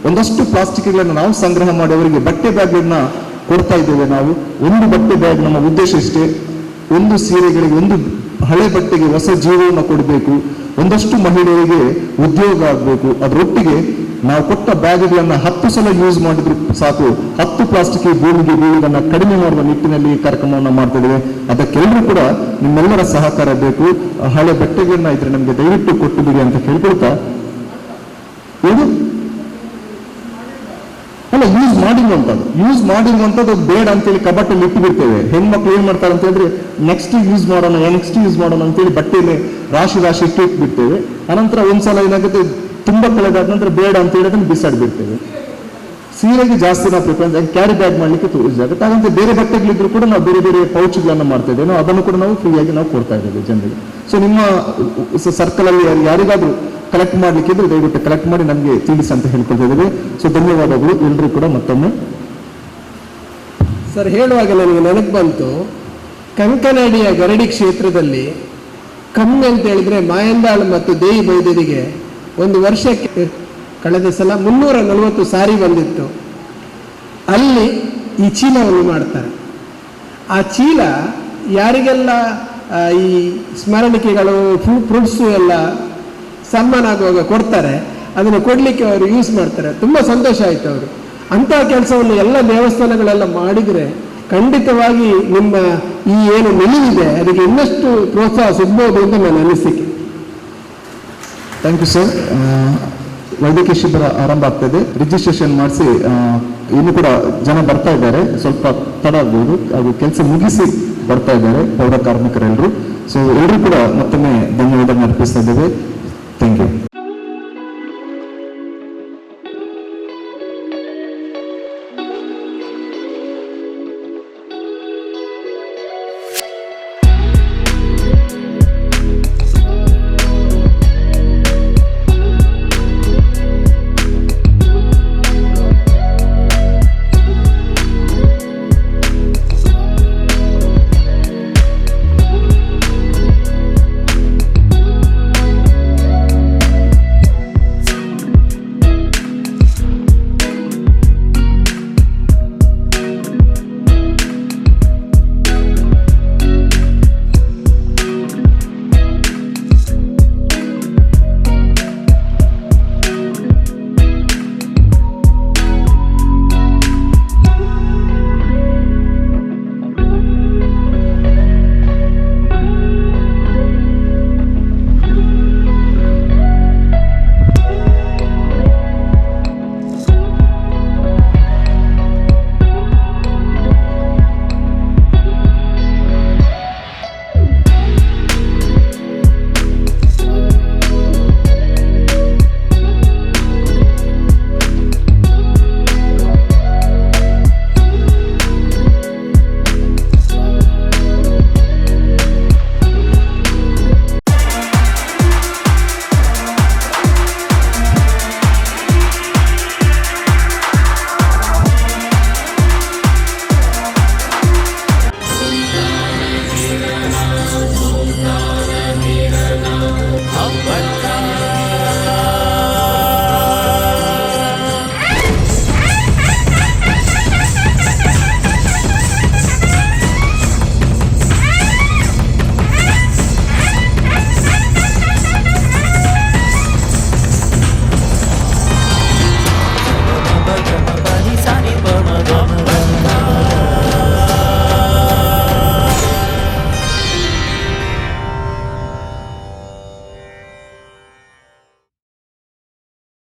ಒಂದಷ್ಟು ಪ್ಲಾಸ್ಟಿಕ್ಗಳನ್ನು ನಾವು ಸಂಗ್ರಹ ಮಾಡಿ ಅವರಿಗೆ ಬಟ್ಟೆ ಬ್ಯಾಗ್ಗಳನ್ನ ಕೊಡ್ತಾ ಇದ್ದೇವೆ. ನಾವು ಒಂದು ಬಟ್ಟೆ ಬ್ಯಾಗ್ ನಮ್ಮ ಉದ್ದೇಶ ಇಷ್ಟೇ, ಒಂದು ಸೀರೆಗಳಿಗೆ, ಒಂದು ಹಳೆ ಬಟ್ಟೆಗೆ ಹೊಸ ಜೀವವನ್ನು ಕೊಡಬೇಕು, ಒಂದಷ್ಟು ಮಹಿಳೆಯರಿಗೆ ಉದ್ಯೋಗ ಆಗಬೇಕು. ಅದರೊಟ್ಟಿಗೆ ನಾವು ಕೊಟ್ಟ ಬ್ಯಾಗ್ಗಳನ್ನ 10 ಸಲ ಯೂಸ್ ಮಾಡಿದ್ರು ಸಾಕು, 10 ಪ್ಲಾಸ್ಟಿಕ್ ಭೂಮಿಗೆ ಬೀಳುವುದನ್ನ ಕಡಿಮೆ ಮಾಡುವ ನಿಟ್ಟಿನಲ್ಲಿ ಈ ಕಾರ್ಯಕ್ರಮವನ್ನು ಮಾಡ್ತಾ ಇದ್ದೇವೆ. ಅದಕ್ಕೆಲ್ಲರೂ ಕೂಡ ನಿಮ್ಮೆಲ್ಲರ ಸಹಕಾರ ಬೇಕು. ಹಳೆ ಬಟ್ಟೆಗಳನ್ನ ಇದ್ರೆ ನಮಗೆ ದಯವಿಟ್ಟು ಕೊಟ್ಟು ಬಿಡಿ ಅಂತ ಕೇಳ್ಕೊಳ್ತಾ, ಏನು ಅಲ್ಲ ಯೂಸ್ ಮಾಡಿರುವಂಥದ್ದು ಬೇಡ ಅಂತೇಳಿ ಕಬಟ್ಟಲ್ಲಿ ಇಟ್ಟು ಬಿಡ್ತೇವೆ. ಹೆಣ್ಮಕ್ಳು ಏನ್ ಮಾಡ್ತಾರೆ ಅಂತ ಹೇಳಿದ್ರೆ ನೆಕ್ಸ್ಟ್ ಯೂಸ್ ಮಾಡೋಣ ಅಂತೇಳಿ ಬಟ್ಟೆಯಲ್ಲಿ ರಾಶಿ ಇಟ್ಟು ಬಿಡ್ತೇವೆ. ಅನಂತರ ಒಂದ್ಸಲ ಏನಾಗುತ್ತೆ, ತುಂಬಾ ಕಳೆದಾದ ನಂತರ ಬೇಡ ಅಂತ ಹೇಳಿ ಅದನ್ನು ಬಿಸಾಡ್ಬಿಡ್ತೇವೆ. ಸೀರೆಗೆ ಜಾಸ್ತಿ ನಾವು ಪ್ರಿಫರೆನ್ಸ್, ಕ್ಯಾರಿ ಬ್ಯಾಗ್ ಮಾಡ್ಲಿಕ್ಕೆ ಯೂಸ್ ಆಗುತ್ತೆ. ಹಾಗಂತ ಬೇರೆ ಬಟ್ಟೆಗಳಿದ್ರು ಕೂಡ ನಾವು ಬೇರೆ ಬೇರೆ ಪೌಚ್ಗಳನ್ನ ಮಾಡ್ತಾ ಇದ್ದೇವೆ. ಅದನ್ನು ಕೂಡ ನಾವು ಫ್ರೀಯಾಗಿ ನಾವು ಕೊಡ್ತಾ ಇದ್ದೇವೆ ಜನರಿಗೆ. ಸೊ ನಿಮ್ಮ ಸರ್ಕಲ್ ಅಲ್ಲಿ ಯಾರಿಗಾದ್ರೂ ಕಲೆಕ್ಟ್ ಮಾಡ್ಲಿಕ್ಕೆ ಇದ್ರೆ ದಯವಿಟ್ಟು ಕಲೆಕ್ಟ್ ಮಾಡಿ ನಮಗೆ ತಿಳಿಸಿ ಅಂತ ಹೇಳ್ಕೊಳ್ತಾ ಇದ್ದೇವೆ. ಸೊ ಧನ್ಯವಾದಗಳು ಎಲ್ಲರೂ ಕೂಡ ಮತ್ತೊಮ್ಮೆ. ಸರ್ ಹೇಳುವಾಗ ನನಗೆ ನೆನಪು ಬಂತು, ಕಂಕನಾಡಿಯ ಗರಡಿ ಕ್ಷೇತ್ರದಲ್ಲಿ ಕಮ್ಮಿ ಅಂತ ಹೇಳಿದ್ರೆ ಮಾಯಂದಾಳ್ ಮತ್ತು ದೇವಿ ಬೈದ್ಯರಿಗೆ ಒಂದು ವರ್ಷಕ್ಕೆ ಕಳೆದ ಸಲ 340 ಸಾರಿ ಬಂದಿತ್ತು. ಅಲ್ಲಿ ಈ ಚೀಲವನ್ನು ಮಾಡ್ತಾರೆ. ಆ ಚೀಲ ಯಾರಿಗೆಲ್ಲ ಈ ಸ್ಮರಣಿಕೆಗಳು, ಫ್ರೂಟ್ಸು ಎಲ್ಲ ಸನ್ಮಾನ ಆಗುವಾಗ ಕೊಡ್ತಾರೆ, ಅದನ್ನು ಕೊಡಲಿಕ್ಕೆ ಅವರು ಯೂಸ್ ಮಾಡ್ತಾರೆ. ತುಂಬ ಸಂತೋಷ ಆಯಿತು ಅವರು. ಅಂತಹ ಕೆಲಸವನ್ನು ಎಲ್ಲ ದೇವಸ್ಥಾನಗಳೆಲ್ಲ ಮಾಡಿದರೆ ಖಂಡಿತವಾಗಿ ನಿಮ್ಮ ಈ ಏನು ನಿಲುವಿದೆ ಅದಕ್ಕೆ ಇನ್ನಷ್ಟು ಪ್ರೋತ್ಸಾಹ ಸಿಗ್ಬೋದು ಅಂತ ನನ್ನ ಅನಿಸಿಕೆ. Thank you sir. ವೈದ್ಯಕೀಯ ಶಿಬಿರ ಆರಂಭ ಆಗ್ತದೆ. ರಿಜಿಸ್ಟ್ರೇಷನ್ ಮಾಡಿಸಿ ಇನ್ನು ಕೂಡ ಜನ ಬರ್ತಾ ಇದ್ದಾರೆ. ಸ್ವಲ್ಪ ತಡ ಆಗ್ಬೋದು, ಹಾಗೂ ಕೆಲಸ ಮುಗಿಸಿ ಬರ್ತಾ ಇದ್ದಾರೆ ಪೌರ ಕಾರ್ಮಿಕರೆಲ್ಲರೂ. ಸೊ ಎಲ್ಲರೂ ಕೂಡ ಮತ್ತೊಮ್ಮೆ ಧನ್ಯವಾದ ಅರ್ಪಿಸ್ತಾ ಇದ್ದೇವೆ. Thank you.